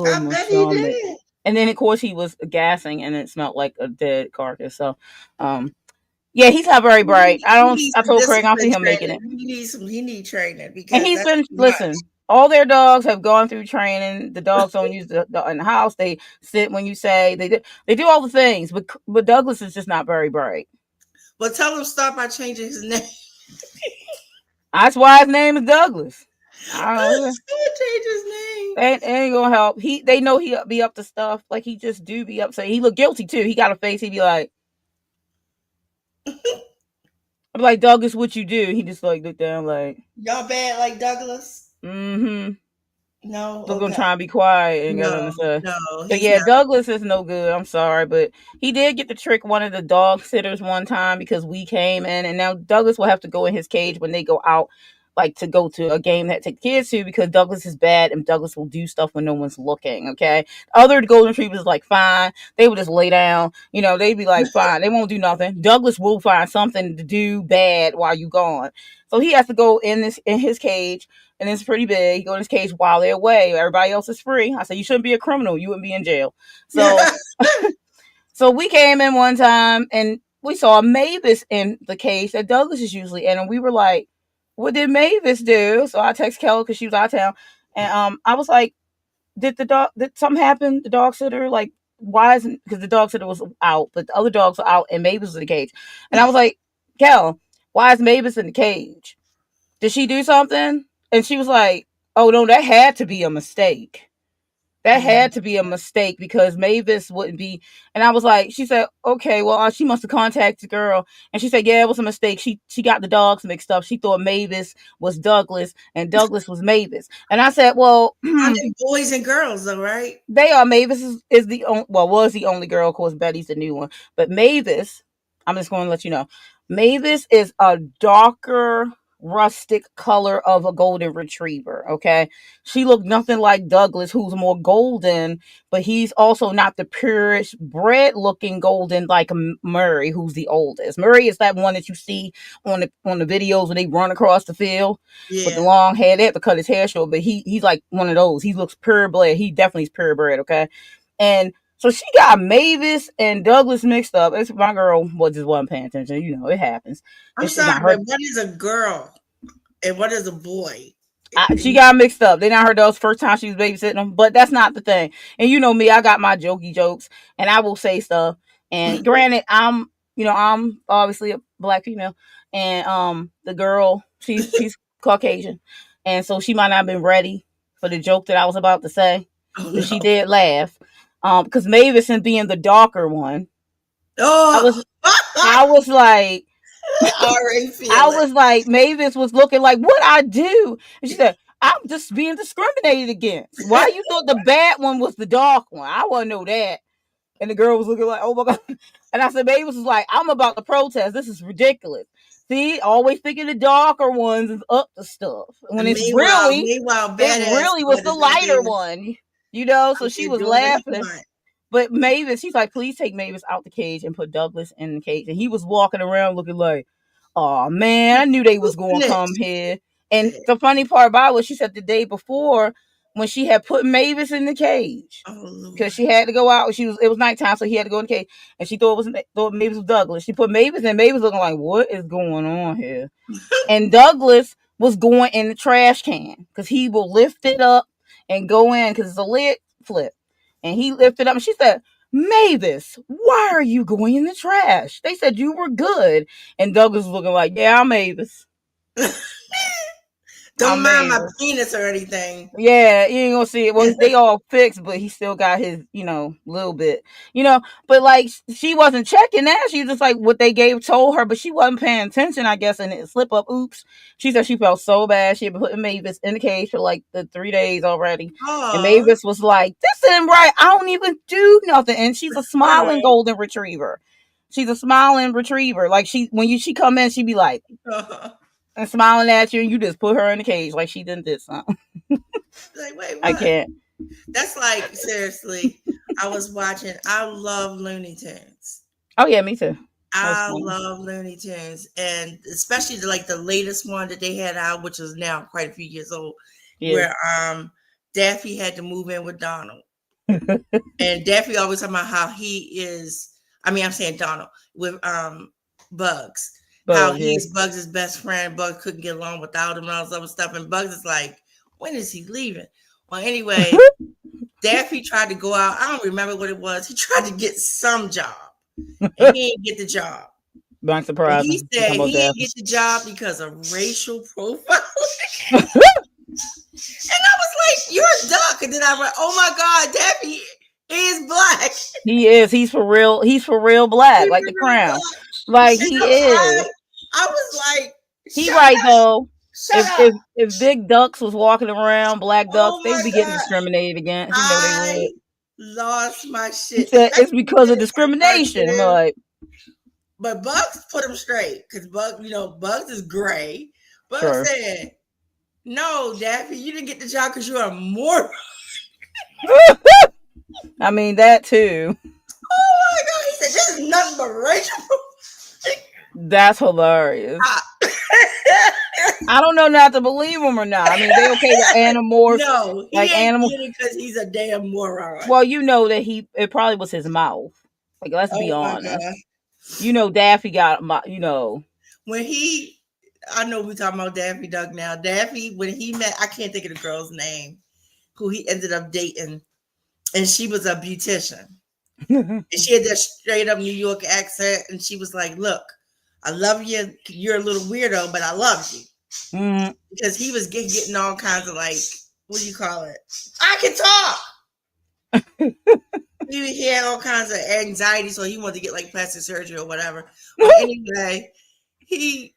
I my bet he stomach. did. And then of course he was gassing, and it smelled like a dead carcass. So, yeah, he's not very bright. He needs I some told Craig I don't see discipline him making it. training. He need training And because he's that's been too listen. much. All their dogs have gone through training. The dogs don't use in the house. They sit when you say they do all the things. But Douglas is just not very bright. Well, tell him start by changing his name. That's why his name is Douglas. I don't know. Change his name. Ain't gonna help. They know he be up to stuff. Like he just do be up. So he look guilty too. He got a face. He be like, I'm like, Douglas, what you do? He just like looked down like, Y'all bad like Douglas? mm-hmm. No, Was gonna okay. try and be quiet and got on No, the side. no, But he's yeah, not. Douglas is no good. I'm sorry, but he did get to trick one of the dog sitters one time because we came in, and now Douglas will have to go in his cage when they go out, like to go to a game that take kids to, because Douglas is bad and Douglas will do stuff when no one's looking. Okay, other golden retrievers is like fine, they would just lay down. You know, they'd be like fine, they won't do nothing. Douglas will find something to do bad while you gone, so he has to go in his cage, and it's pretty big. He go in his cage while they're away. Everybody else is free. I said, you shouldn't be a criminal. You wouldn't be in jail. So, so we came in one time and we saw Mavis in the cage that Douglas is usually in, and we were like, "What did Mavis do?" So I text Kelly because she was out of town, and I was like, "Did something happen? The dog sitter like." Why isn't, because the dog sitter was out, but the other dogs were out and Mavis was in the cage. And I was like, Kel, why is Mavis in the cage? Did she do something? And she was like, oh no, that had to be a mistake. That had to be a mistake because Mavis wouldn't be. And I was like, she said, okay, well, she must have contacted the girl. And she said, yeah, it was a mistake. She got the dogs mixed up. She thought Mavis was Douglas and Douglas was Mavis. And I said, well, Are they boys and girls though, right? they are. Mavis is the only, well, was the only girl. Of course, Betty's the new one. But Mavis, I'm just going to let you know, Mavis is a darker rustic color of a golden retriever. Okay, she looked nothing like Douglas, who's more golden, but he's also not the purest bred looking golden like Murray, who's the oldest. Murray is that one that you see on the videos when they run across the field with the long hair. They have to cut his hair short, but he's like one of those. He looks purebred. He definitely is purebred. Okay, and so she got Mavis and Douglas mixed up. It's my girl just wasn't paying attention. You know, it happens. I'm sorry, but what is a girl and what is a boy? She got mixed up. They not her those first time she was babysitting them, but that's not the thing. And you know me, I got my jokey jokes, and I will say stuff. And granted, I'm obviously a black female, and the girl she's Caucasian, and so she might not have been ready for the joke that I was about to say. Oh, no. She did laugh, because Mavis and being the darker one, oh, I was like. I was like, Mavis was looking like, what I do? And she said, I'm just being discriminated against. Why you thought the bad one was the dark one? I want to know that. And the girl was looking like, oh my God. And I said, Mavis was like, I'm about to protest. This is ridiculous. See, always thinking the darker ones is up to stuff. When it really was the lighter one. You know, so she was laughing. But Mavis, she's like, please take Mavis out the cage and put Douglas in the cage. And he was walking around looking like, oh man, I knew they was going to come here. And the funny part about it was she said the day before when she had put Mavis in the cage because she had to go out. It was nighttime, so he had to go in the cage. And she thought Mavis was Douglas. She put Mavis in. Mavis looking like, what is going on here? And Douglas was going in the trash can because he will lift it up and go in because it's a lid flip. And he lifted up and she said, Mavis, why are you going in the trash? They said you were good. And Douglas was looking like, yeah, I'm Mavis. Don't mind my penis or anything. Yeah, you ain't gonna see it. Well, they all fixed, but he still got his, little bit. But like she wasn't checking that. She just like what they told her, but she wasn't paying attention, I guess, and it slip up. Oops. She said she felt so bad. She had been putting Mavis in the cage for like the 3 days already. And Mavis was like, this isn't right. I don't even do nothing. And she's a smiling golden retriever. She's a smiling retriever. Like when she come in, she be like and smiling at you, and you just put her in the cage like she did something. Like, wait, what? I can't. That's like, seriously, I love Looney Tunes. Oh yeah, me too. I love Looney Tunes, and especially the latest one that they had out, which is now quite a few years old, where Daffy had to move in with Donald. And Daffy always talking about how he is, I'm saying Donald, with Bugs. How he's Bugs' best friend. Bugs couldn't get along without him and all this other stuff. And Bugs is like, when is he leaving? Well, anyway, Daffy tried to go out. I don't remember what it was. He tried to get some job. And he didn't get the job. I'm surprised. He said he didn't get the job because of racial profiling. And I was like, you're a duck. And then I went, oh my God, Daffy is black. He is. He's for real. He's for real black, like the Crown. Like he is. I was like, He shut right up, though. shut If up. if if big ducks was walking around, black ducks, Oh they would my be getting God. discriminated against. You know they I would. lost my He shit, said it's especially because of when discrimination. I'm cartoon. like, But Bugs put him straight because Bugs is gray. Bugs sure. said, "No, Daffy, you didn't get the job because you're a moron." I mean that too. Oh my God. He said, "This is nothing but racial." That's hilarious. I don't know not to believe him or not. I mean, they okay with animorphs, No, he like ain't animal. get it because he's a damn moron. Well, you know that it probably was his mouth. Like, let's be Oh my honest. God. You know, Daffy got my. You know, When I know we're talking about Daffy Duck now. Daffy, when he met, I can't think of the girl's name, who he ended up dating, and she was a beautician. And she had that straight up New York accent, and she was like, "Look, I love you. You're a little weirdo, but I love you." mm, Because he was getting all kinds of like, what do you call it? I can talk. He had all kinds of anxiety, so he wanted to get like plastic surgery or whatever. But anyway, he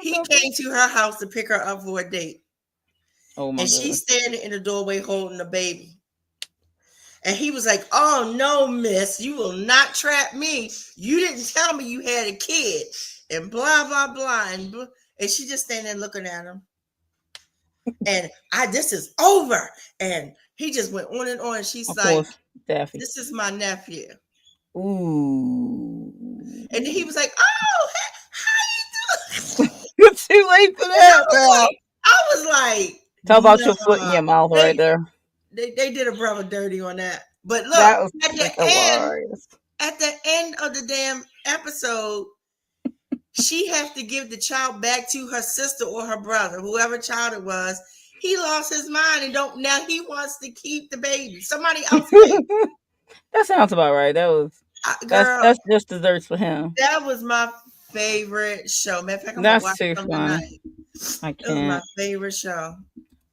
came to her house to pick her up for a date, oh my and god. she's standing in the doorway holding a baby. And he was like, "Oh no, miss, you will not trap me. You didn't tell me you had a kid." And blah blah blah. And she just standing there looking at him. And this is over. And he just went on and on. And she's Of like, course, Daffy. "This is my nephew." Ooh. And then he was like, "Oh, how you doing?" You're too late for And I that, was girl. like, I was like, Talk about your foot in nah. your mouth right there. They did a brother dirty on that. But look, That was at the freaking end, hilarious. at the end of the damn episode, she has to give the child back to her sister or her brother, whoever child it was. He lost his mind and don't now he wants to keep the baby. Somebody else baby. That sounds about right. Girl, That's just desserts for him. that was my favorite show. Matter of fact, I'm gonna That's watch too them funny. tonight. I It was my can't. favorite show.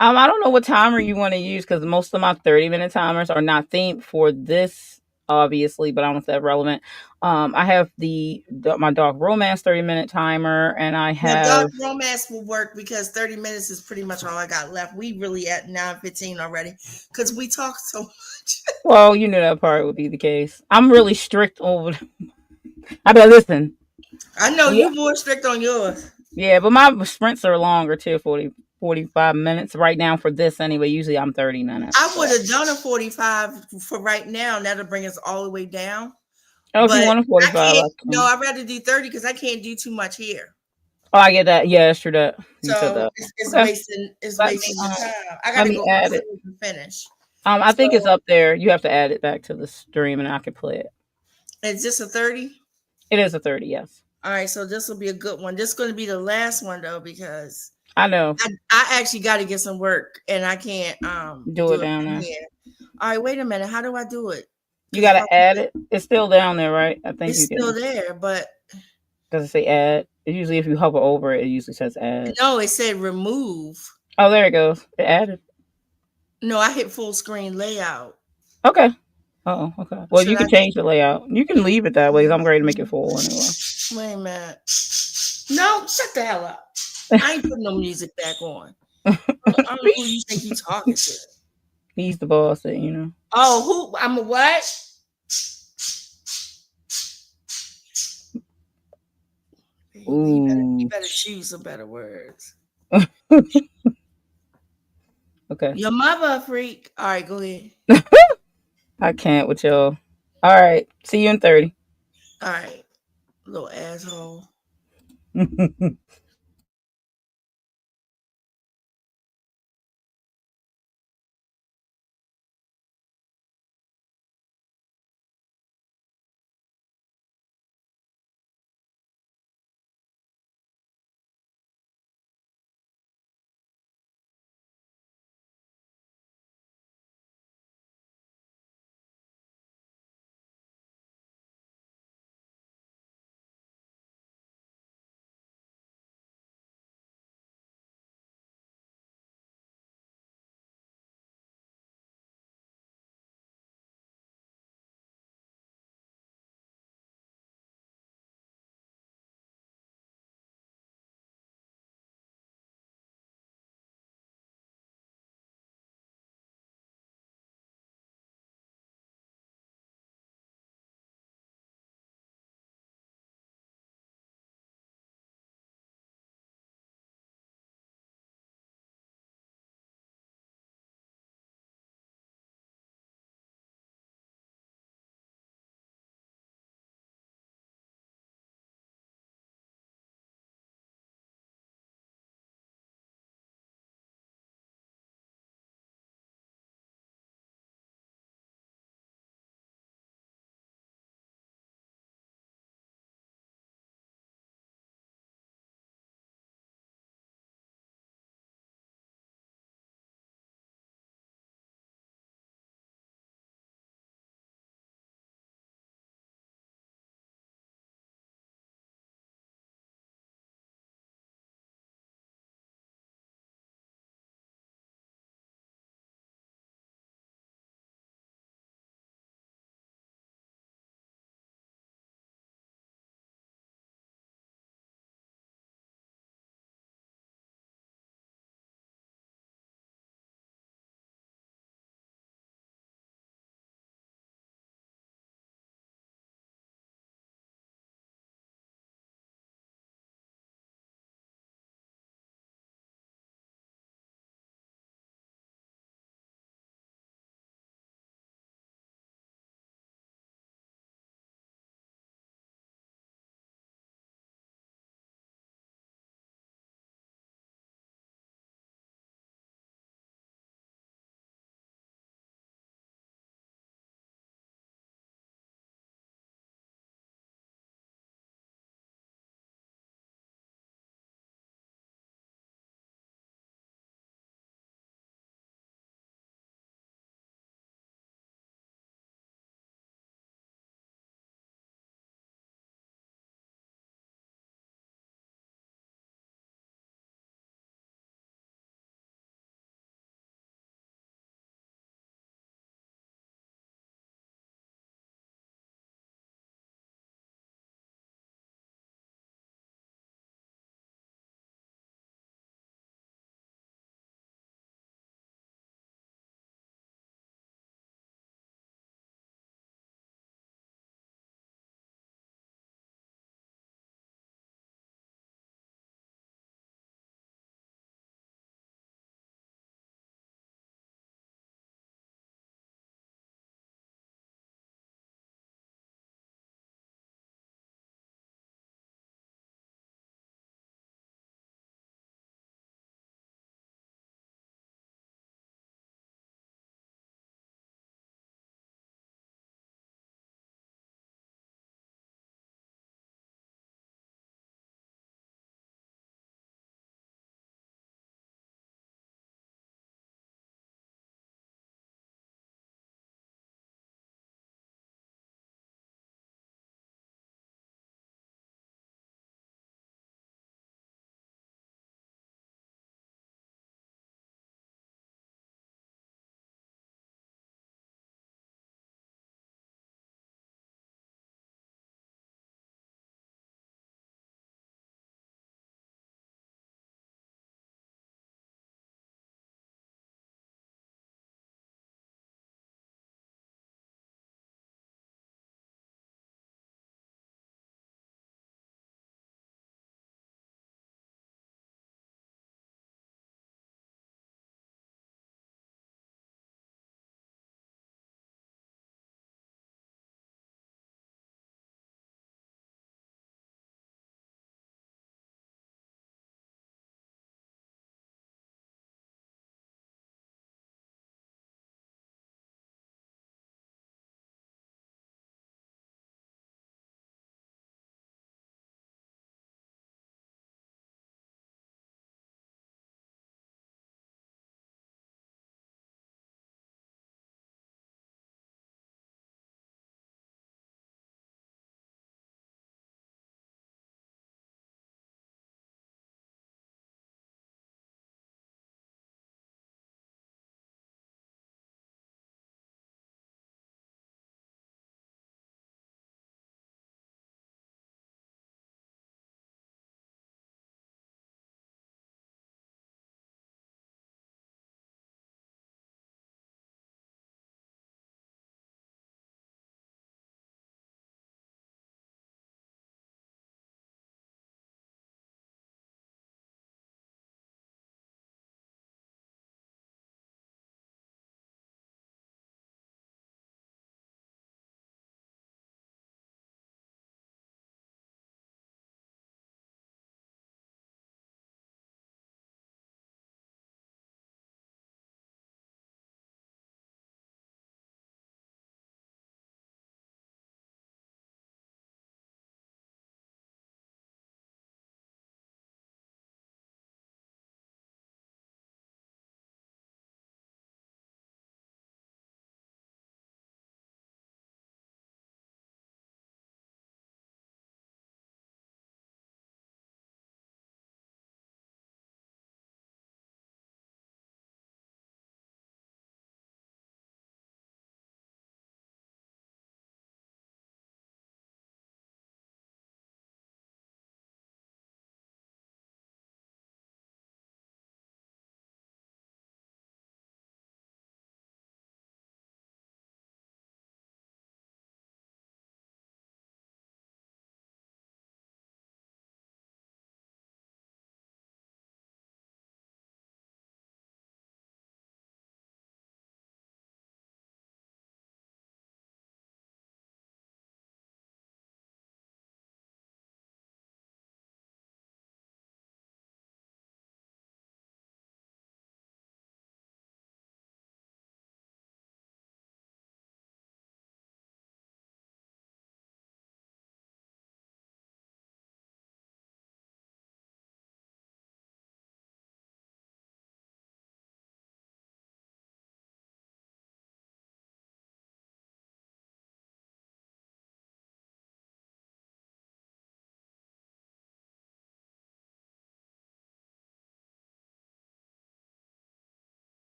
I don't know what timer you want to use because most of my 30-minute timers are not themed for this, obviously, but I don't know if that's relevant. I have my Dark Romance 30-minute timer, and I Now, have. dark romance will work because 30 minutes is pretty much all I got left. We really at 9:15 already because we talk so much. Well, you knew that part would be the case. I'm really strict over. I better listen. I know Yeah, you more strict on yours. yeah, but my sprints are longer too, 45 minutes right now for this anyway. Usually I'm 30 minutes. I would have done a 45 for right now. That'll bring us all the way down. Oh, if you But want a I 45, I can't. No, can. I'd rather do 30 because I can't do too much here. Oh, I get that. Yeah, it's true that you said So that. it's Okay, wasting let me the time. I let gotta me go add it. upstairs and finish. I think it's So up there. You have to add it back to the stream, and I can play it. is this a 30? It is a 30. Yes, All right, so this will be a good one. This is going to be the last one though because I know. I actually got to get some work and I can't Do it do it down from there. here. All right, wait a minute. How do I do it? You Because got to add it. It's still down there, right? I think it's you still can. there, but Does it say add? It usually, if you hover over it, it usually says add. no, it said remove. Oh, there it goes. It added. No, I hit full screen layout. Okay. Oh, okay. Well, Should you I can change the layout. You can leave it that way. 'Cause I'm ready to make it full anyway. wait a minute? No, shut the hell up. I ain't putting no music back on. I don't know who you think you talking to. He's the boss, you know. Oh, who? I'm a what? You Ooh. better choose some better words. Okay. Your mother a freak. All right, go ahead. I can't with y'all. All right. See you in 30. All right, little asshole.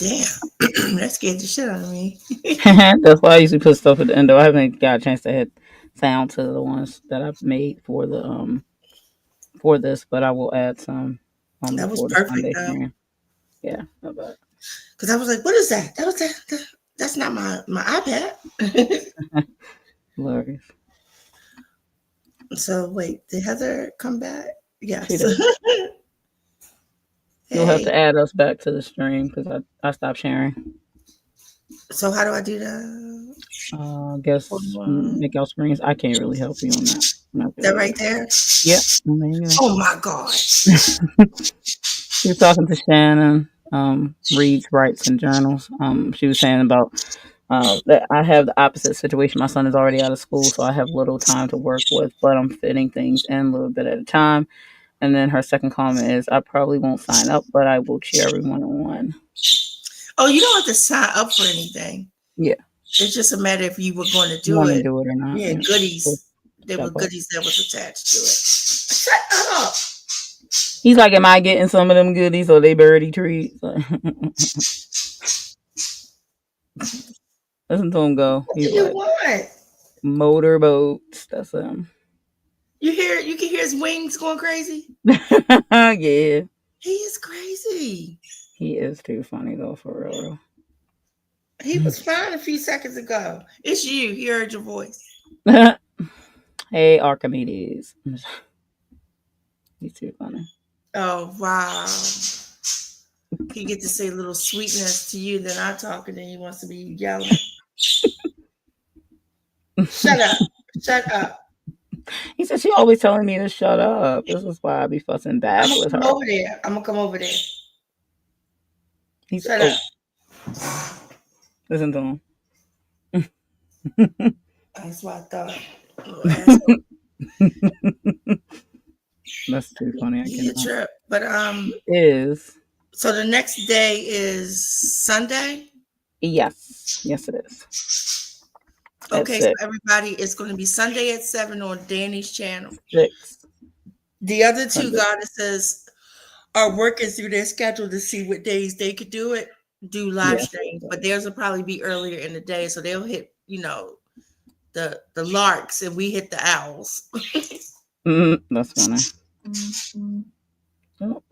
Damn, that scared the shit out of me. That's why I usually put stuff at the end. Though I haven't got a chance to hit sound to the ones that I've made for the for this, but I will add some That was before the perfect Sunday though. stream. Yeah, not bad. Because I was like, what is that? That's not my iPad. Hilarious. So wait, did Heather come back? Yes. She did. You'll have to add us back to the stream because I stopped sharing. So how do I do that? I guess make out screens. I can't really help you on that. That right there? Yep. Oh my God. She was talking to Shannon, reads, writes, and journals. She was saying about that I have the opposite situation. My son is already out of school, so I have little time to work with, but I'm fitting things in a little bit at a time. And then her second comment is, I probably won't sign up, but I will cheer everyone on. Oh, you don't have to sign up for anything. Yeah. It's just a matter if you were going to do Want it. to do it or not. Yeah, goodies. There were goodies that was attached to it. Shut up. He's like, am I getting some of them goodies or they birdie treats? Listen to him go. What do you want? Motorboats. That's him. You can hear his wings going crazy? Yeah. He is crazy. He is too funny though, for real. He was fine a few seconds ago. It's you. He heard your voice. Hey, Archimedes. He's too funny. Oh, wow. He get to say a little sweetness to you, then I'm talking and he wants to be yelling. Shut up. Shut up. He said she always telling me to shut up. This is why I be fussing back with her. I'm gonna come over there. Shut up. Listen to him. That's what I thought. That's too funny. I can't. Trip. But is. So the next day is Sunday? Yes. Yes, it is. Okay, so everybody, it's going to be Sunday at 7 on Danny's channel. 6. The other two goddesses are working through their schedule to see what days they could do live streams, but theirs will probably be earlier in the day, so they'll hit, the larks and we hit the owls. That's funny. Oh,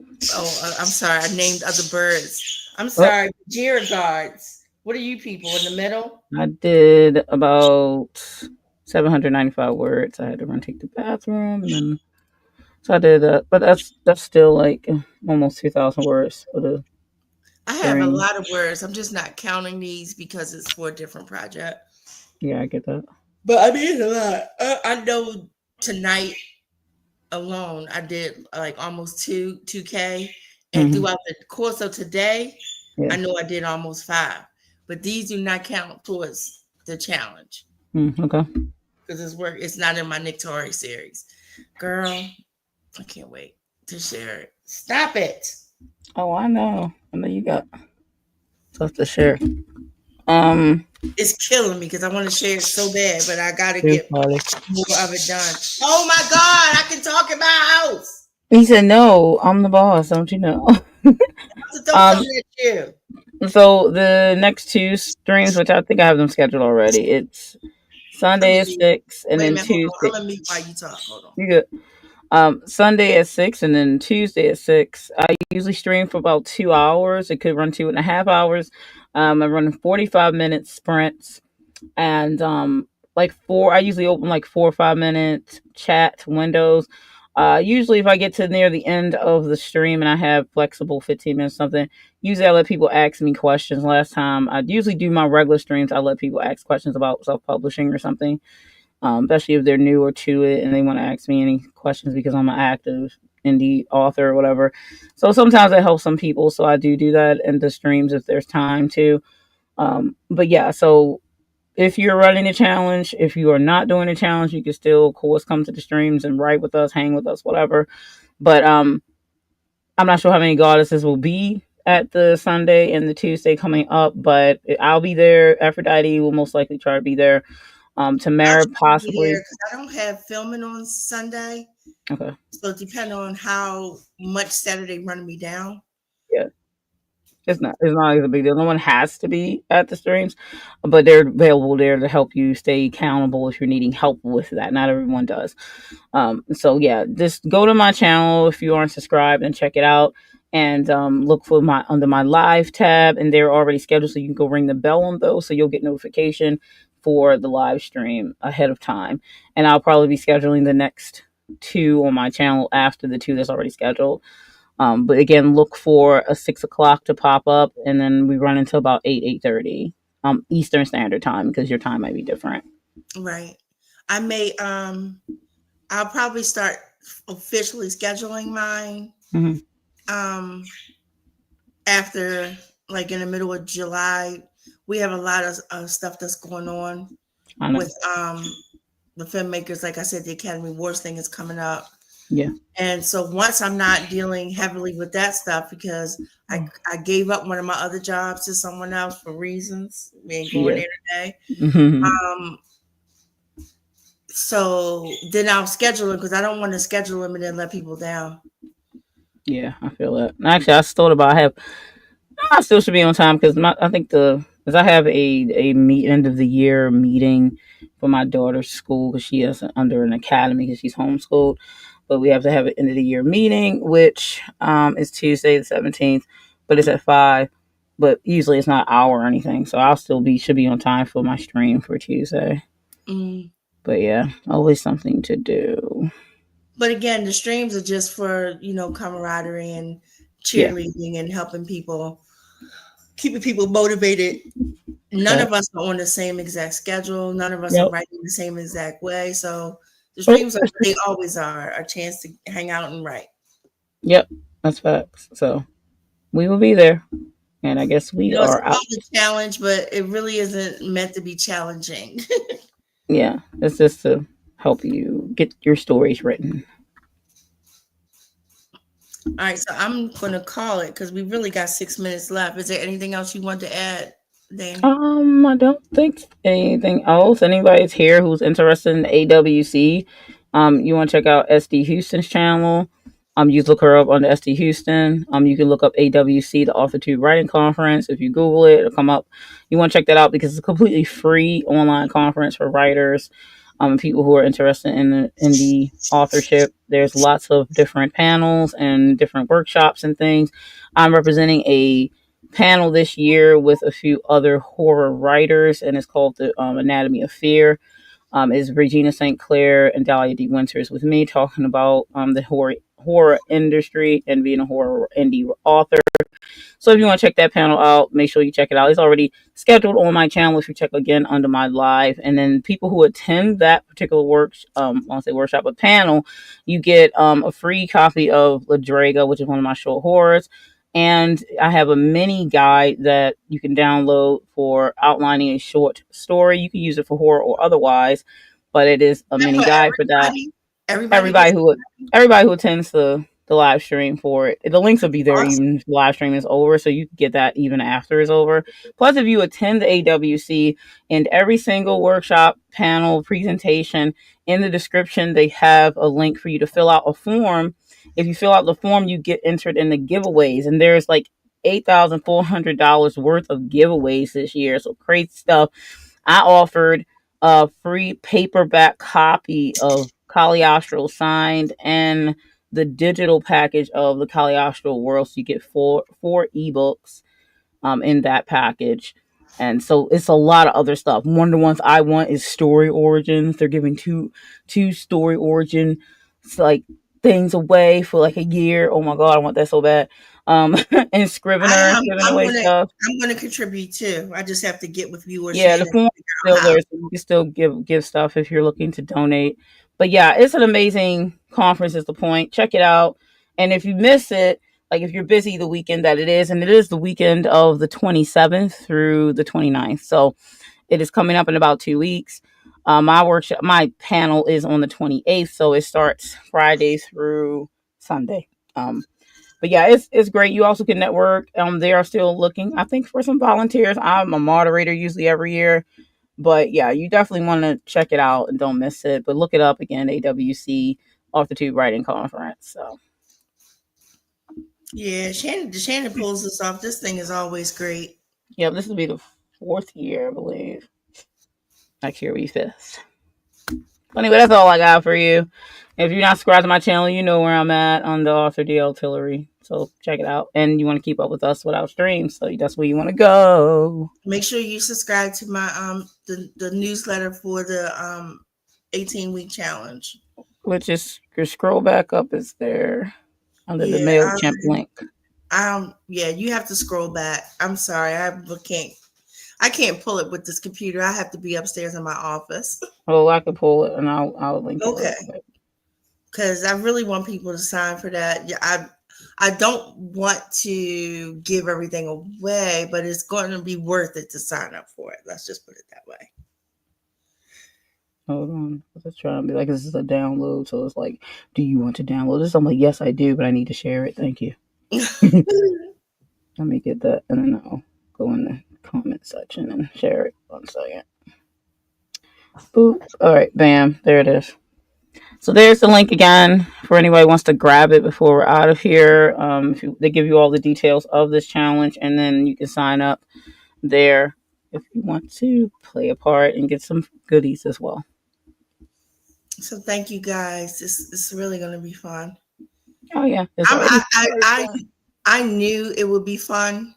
I'm sorry. I named other birds. I'm sorry. Giragards. What are you people in the middle? I did about 795 words. I had to run take the bathroom, and then so I did that. But that's still like almost 2,000 words for the. I have a lot of words. I'm just not counting these because it's for a different project. Yeah, I get that. But I mean, it's a lot. I know tonight alone, I did like almost 2K, and throughout the course of today, I know I did almost 5. But these do not count towards the challenge. Okay. Because it's not in my Nictori series. Girl, I can't wait to share it. Stop it. Oh, I know you got stuff to share. It's killing me because I want to share it so bad, but I gotta get more of it done. Oh my God, I can talk in my house. He said, "No, I'm the boss, don't you know?" So the next 2 streams, which I think I have them scheduled already, it's Sunday at 6 and then Tuesday. I'm gonna mute while you talk. Hold on. You good? Sunday at 6 and then Tuesday at 6. I usually stream for about 2 hours. It could run 2.5 hours. I'm running 45-minute sprints, and I usually open like 4 or 5 minute chat windows. Usually if I get to near the end of the stream and I have flexible 15 minutes something, usually I let people ask me questions. Last time I usually do my regular streams, I let people ask questions about self-publishing or something, especially if they're newer to it and they want to ask me any questions because I'm an active indie author or whatever. So sometimes it helps some people, so I do that in the streams if there's time to. But yeah, so if you're running a challenge, if you are not doing a challenge, you can still, of course, come to the streams and write with us, hang with us, whatever. But I'm not sure how many goddesses will be at the Sunday and the Tuesday coming up, but I'll be there. Aphrodite will most likely try to be there. Tamara possibly. Because I don't have filming on Sunday. Okay. So depending on how much Saturday running me down. Yeah. It's not a big deal. No one has to be at the streams, but they're available there to help you stay accountable if you're needing help with that. Not everyone does. So yeah, just go to my channel if you aren't subscribed and check it out. And look for my under my live tab, and they're already scheduled, so you can go ring the bell on those, so you'll get notification for the live stream ahead of time. And I'll probably be scheduling the next two on my channel after the two that's already scheduled. But again, look for a 6 o'clock to pop up, and then we run until about 8:30 Eastern Standard Time, because your time might be different. Right. I may I'll probably start officially scheduling mine after, like, in the middle of July. We have a lot of stuff that's going on with the filmmakers. Like I said, the Academy Awards thing is coming up. Yeah. And so once I'm not dealing heavily with that stuff, because I gave up one of my other jobs to someone else for reasons. We ain't going there today. So then I'll schedule it, because I don't want to schedule them and then let people down. Yeah, I feel that. Actually, I thought about I still should be on time, because I think because I have a end of the year meeting for my daughter's school, because she is under an academy because she's homeschooled. But we have to have an end of the year meeting, which is Tuesday the 17th, but it's at 5. But usually it's not an hour or anything, so I'll should be on time for my stream for Tuesday. But yeah, always something to do. But again, the streams are just for, camaraderie and cheerleading and helping people, keeping people motivated. None of us are on the same exact schedule. None of us are writing the same exact way. So the streams they always are a chance to hang out and write. Yep, that's facts. So we will be there. And I guess we are out. It's a challenge, but it really isn't meant to be challenging. Yeah, it's just to help you get your stories written. All right, so I'm going to call it, because we really got 6 minutes left. Is there anything else you want to add, Dane? I don't think anything else. Anybody's here who's interested in AWC, you want to check out SD Houston's channel. You look her up on the SD Houston. You can look up AWC, the AuthorTube Writing Conference. If you Google it, it'll come up. You want to check that out, because it's a completely free online conference for writers, people who are interested in the authorship. There's lots of different panels and different workshops and things. I'm representing a panel this year with a few other horror writers, and it's called the Anatomy of Fear. Is Regina St. Clair and Dahlia D. Winters with me, talking about the horror industry and being a horror indie author. So if you want to check that panel out, make sure you check it out. It's already scheduled on my channel if you check again under my live. And then people who attend that particular workshop, but panel, you get a free copy of La Draga, which is one of my short horrors. And I have a mini guide that you can download for outlining a short story. You can use it for horror or otherwise, but it is a mini guide for that. Everybody who attends the live stream for it. The links will be there even if the live stream is over, so you can get that even after it's over. Plus, if you attend the AWC, and every single workshop, panel, presentation, in the description, they have a link for you to fill out a form. If you fill out the form, you get entered in the giveaways, and there's like $8,400 worth of giveaways this year. So crazy stuff. I offered a free paperback copy of Cagliostro signed and the digital package of the Cagliostro World. So you get four ebooks in that package. And so it's a lot of other stuff. One of the ones I want is Story Origins. They're giving two Story Origin things away for like a year. Oh my God, I want that so bad. And Scrivener giving away stuff. I'm going to contribute too. I just have to get with viewers. Yeah, the form is still there, so you can still give stuff if you're looking to donate. But yeah, it's an amazing conference is the point. Check it out. And if you miss it, like if you're busy the weekend that it is, and it is the weekend of the 27th through the 29th. So it is coming up in about 2 weeks. My panel is on the 28th, so it starts Friday through Sunday. But yeah, it's great. You also can network. They are still looking, I think, for some volunteers. I'm a moderator usually every year. But yeah, you definitely want to check it out and don't miss it. But look it up again, AWC AuthorTube Writing Conference. So Yeah, Shannon pulls this off. This thing is always great. Yep, this will be the 4th year, I believe. Next year will be 5th. Anyway, that's all I got for you. If you're not subscribed to my channel, you know where I'm at on the Author DL Tillery. So check it out. And you want to keep up with us with our streams, so that's where you want to go. Make sure you subscribe to my the newsletter for the 18-week challenge. Which is, you scroll back up, is there under the MailChimp link. Yeah, you have to scroll back. I'm sorry, I can't pull it with this computer. I have to be upstairs in my office. Oh, I can pull it and I'll link it. Okay. Because I really want people to sign for that. Yeah, I don't want to give everything away, but it's going to be worth it to sign up for it. Let's just put it that way. Hold on. Let's try and be like, this is a download. So it's like, do you want to download this? I'm like, yes, I do, but I need to share it. Thank you. Let me get that, and then I'll go in the comment section and share it. 1 second. Boop. All right, bam. There it is. So there's the link again for anybody who wants to grab it before we're out of here. They give you all the details of this challenge, and then you can sign up there if you want to play a part and get some goodies as well. So thank you guys. This is really going to be fun. Oh yeah, I knew it would be fun,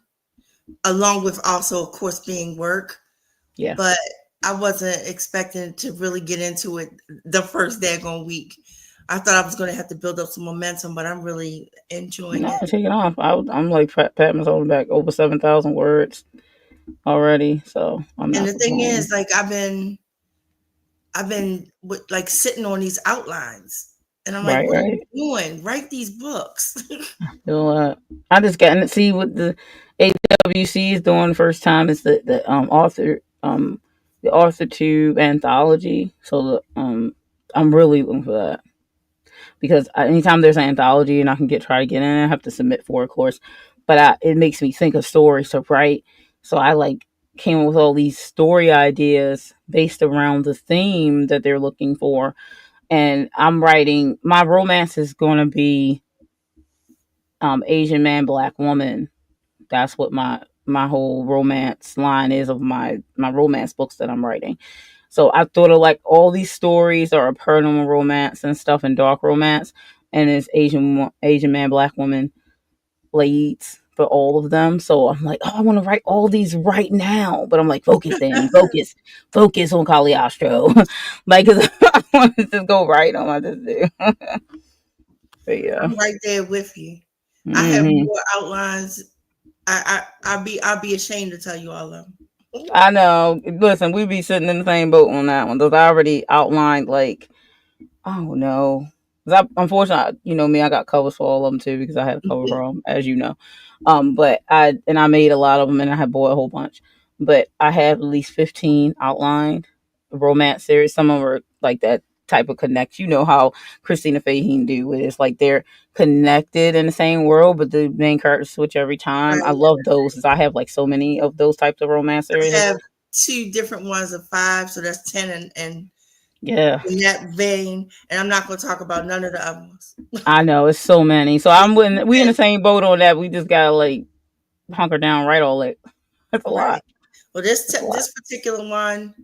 along with also, of course, being work. Yeah, but I wasn't expecting to really get into it the first daggone week. I thought I was going to have to build up some momentum, but I'm really enjoying it. Taking off. I'm like patting myself on the back, over 7,000 words already. So and the thing is, like, I've been like sitting on these outlines. And I'm like, what are you doing? Write these books. I just got to see what the AWC is doing the first time. It's the Author Tube anthology. So I'm really looking for that, because anytime there's an anthology and I can try to get in, I have to submit for, of course. But it makes me think of stories to write. So I came up with all these story ideas based around the theme that they're looking for. And I'm writing, my romance is going to be Asian man, Black woman. That's what my whole romance line is of my romance books that I'm writing. So I thought of all these stories are a paranormal romance and stuff, and dark romance, and it's Asian man, Black woman leads for all of them. So I'm like, I want to write all these right now, but I'm like, focus on Cagliostro. Cause I want to just go right on. I just do. But yeah, I'm right there with you. Mm-hmm. I have more outlines. I'll be ashamed to tell you all of them. I know. Listen, we be sitting in the same boat on that one. Those I already outlined. Oh no. Unfortunately, you know me, I got covers for all of them too, because I had a cover for them, as you know. But I made a lot of them, and I had bought a whole bunch. But I have at least 15 outlined romance series. Some of them are like that type of connect. You know how Christina Faheen do it. It's like they're connected in the same world, but the main characters switch every time. Right. I love those. I have so many of those types of romance series. I have 2 different ones of 5, so that's 10 and yeah, in that vein. And I'm not going to talk about none of the other ones. I know, it's so many. So we in the same boat on that. We just gotta hunker down, right? All that. That's a lot. Well, this particular one,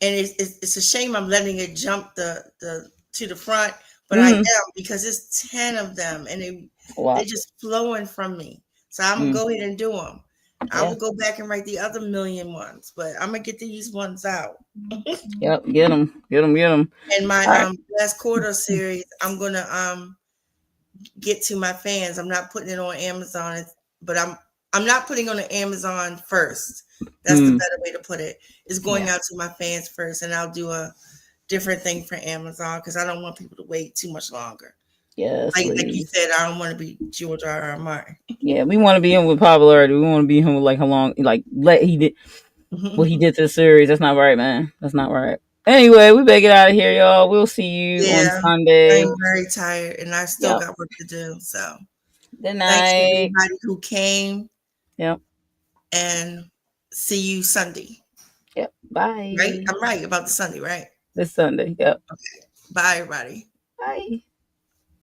and it's a shame I'm letting it jump to the front, but I am, because it's 10 of them, and they're just flowing from me. So I'm gonna go ahead and do them. I will go back and write the other million ones, but I'm gonna get these ones out. Yep, get them. And my last quarter series, I'm gonna get to my fans. I'm not putting it on Amazon, but I'm not putting it on Amazon first. That's the better way to put it. It's going out to my fans first, and I'll do a different thing for Amazon, because I don't want people to wait too much longer. Yes, like you said, I don't want to be George R.R. Martin. Yeah, we want to be in with popularity. We want to be in with how long, he did what he did to the series. That's not right, man. That's not right. Anyway, we better get out of here, y'all. We'll see you on Sunday. I'm very tired, and I still got work to do. So good night, thanks to everybody who came. Yep, and see you Sunday. Yep. Bye. Right, I'm right about the Sunday, right? This Sunday. Yep. Okay. Bye, everybody. Bye.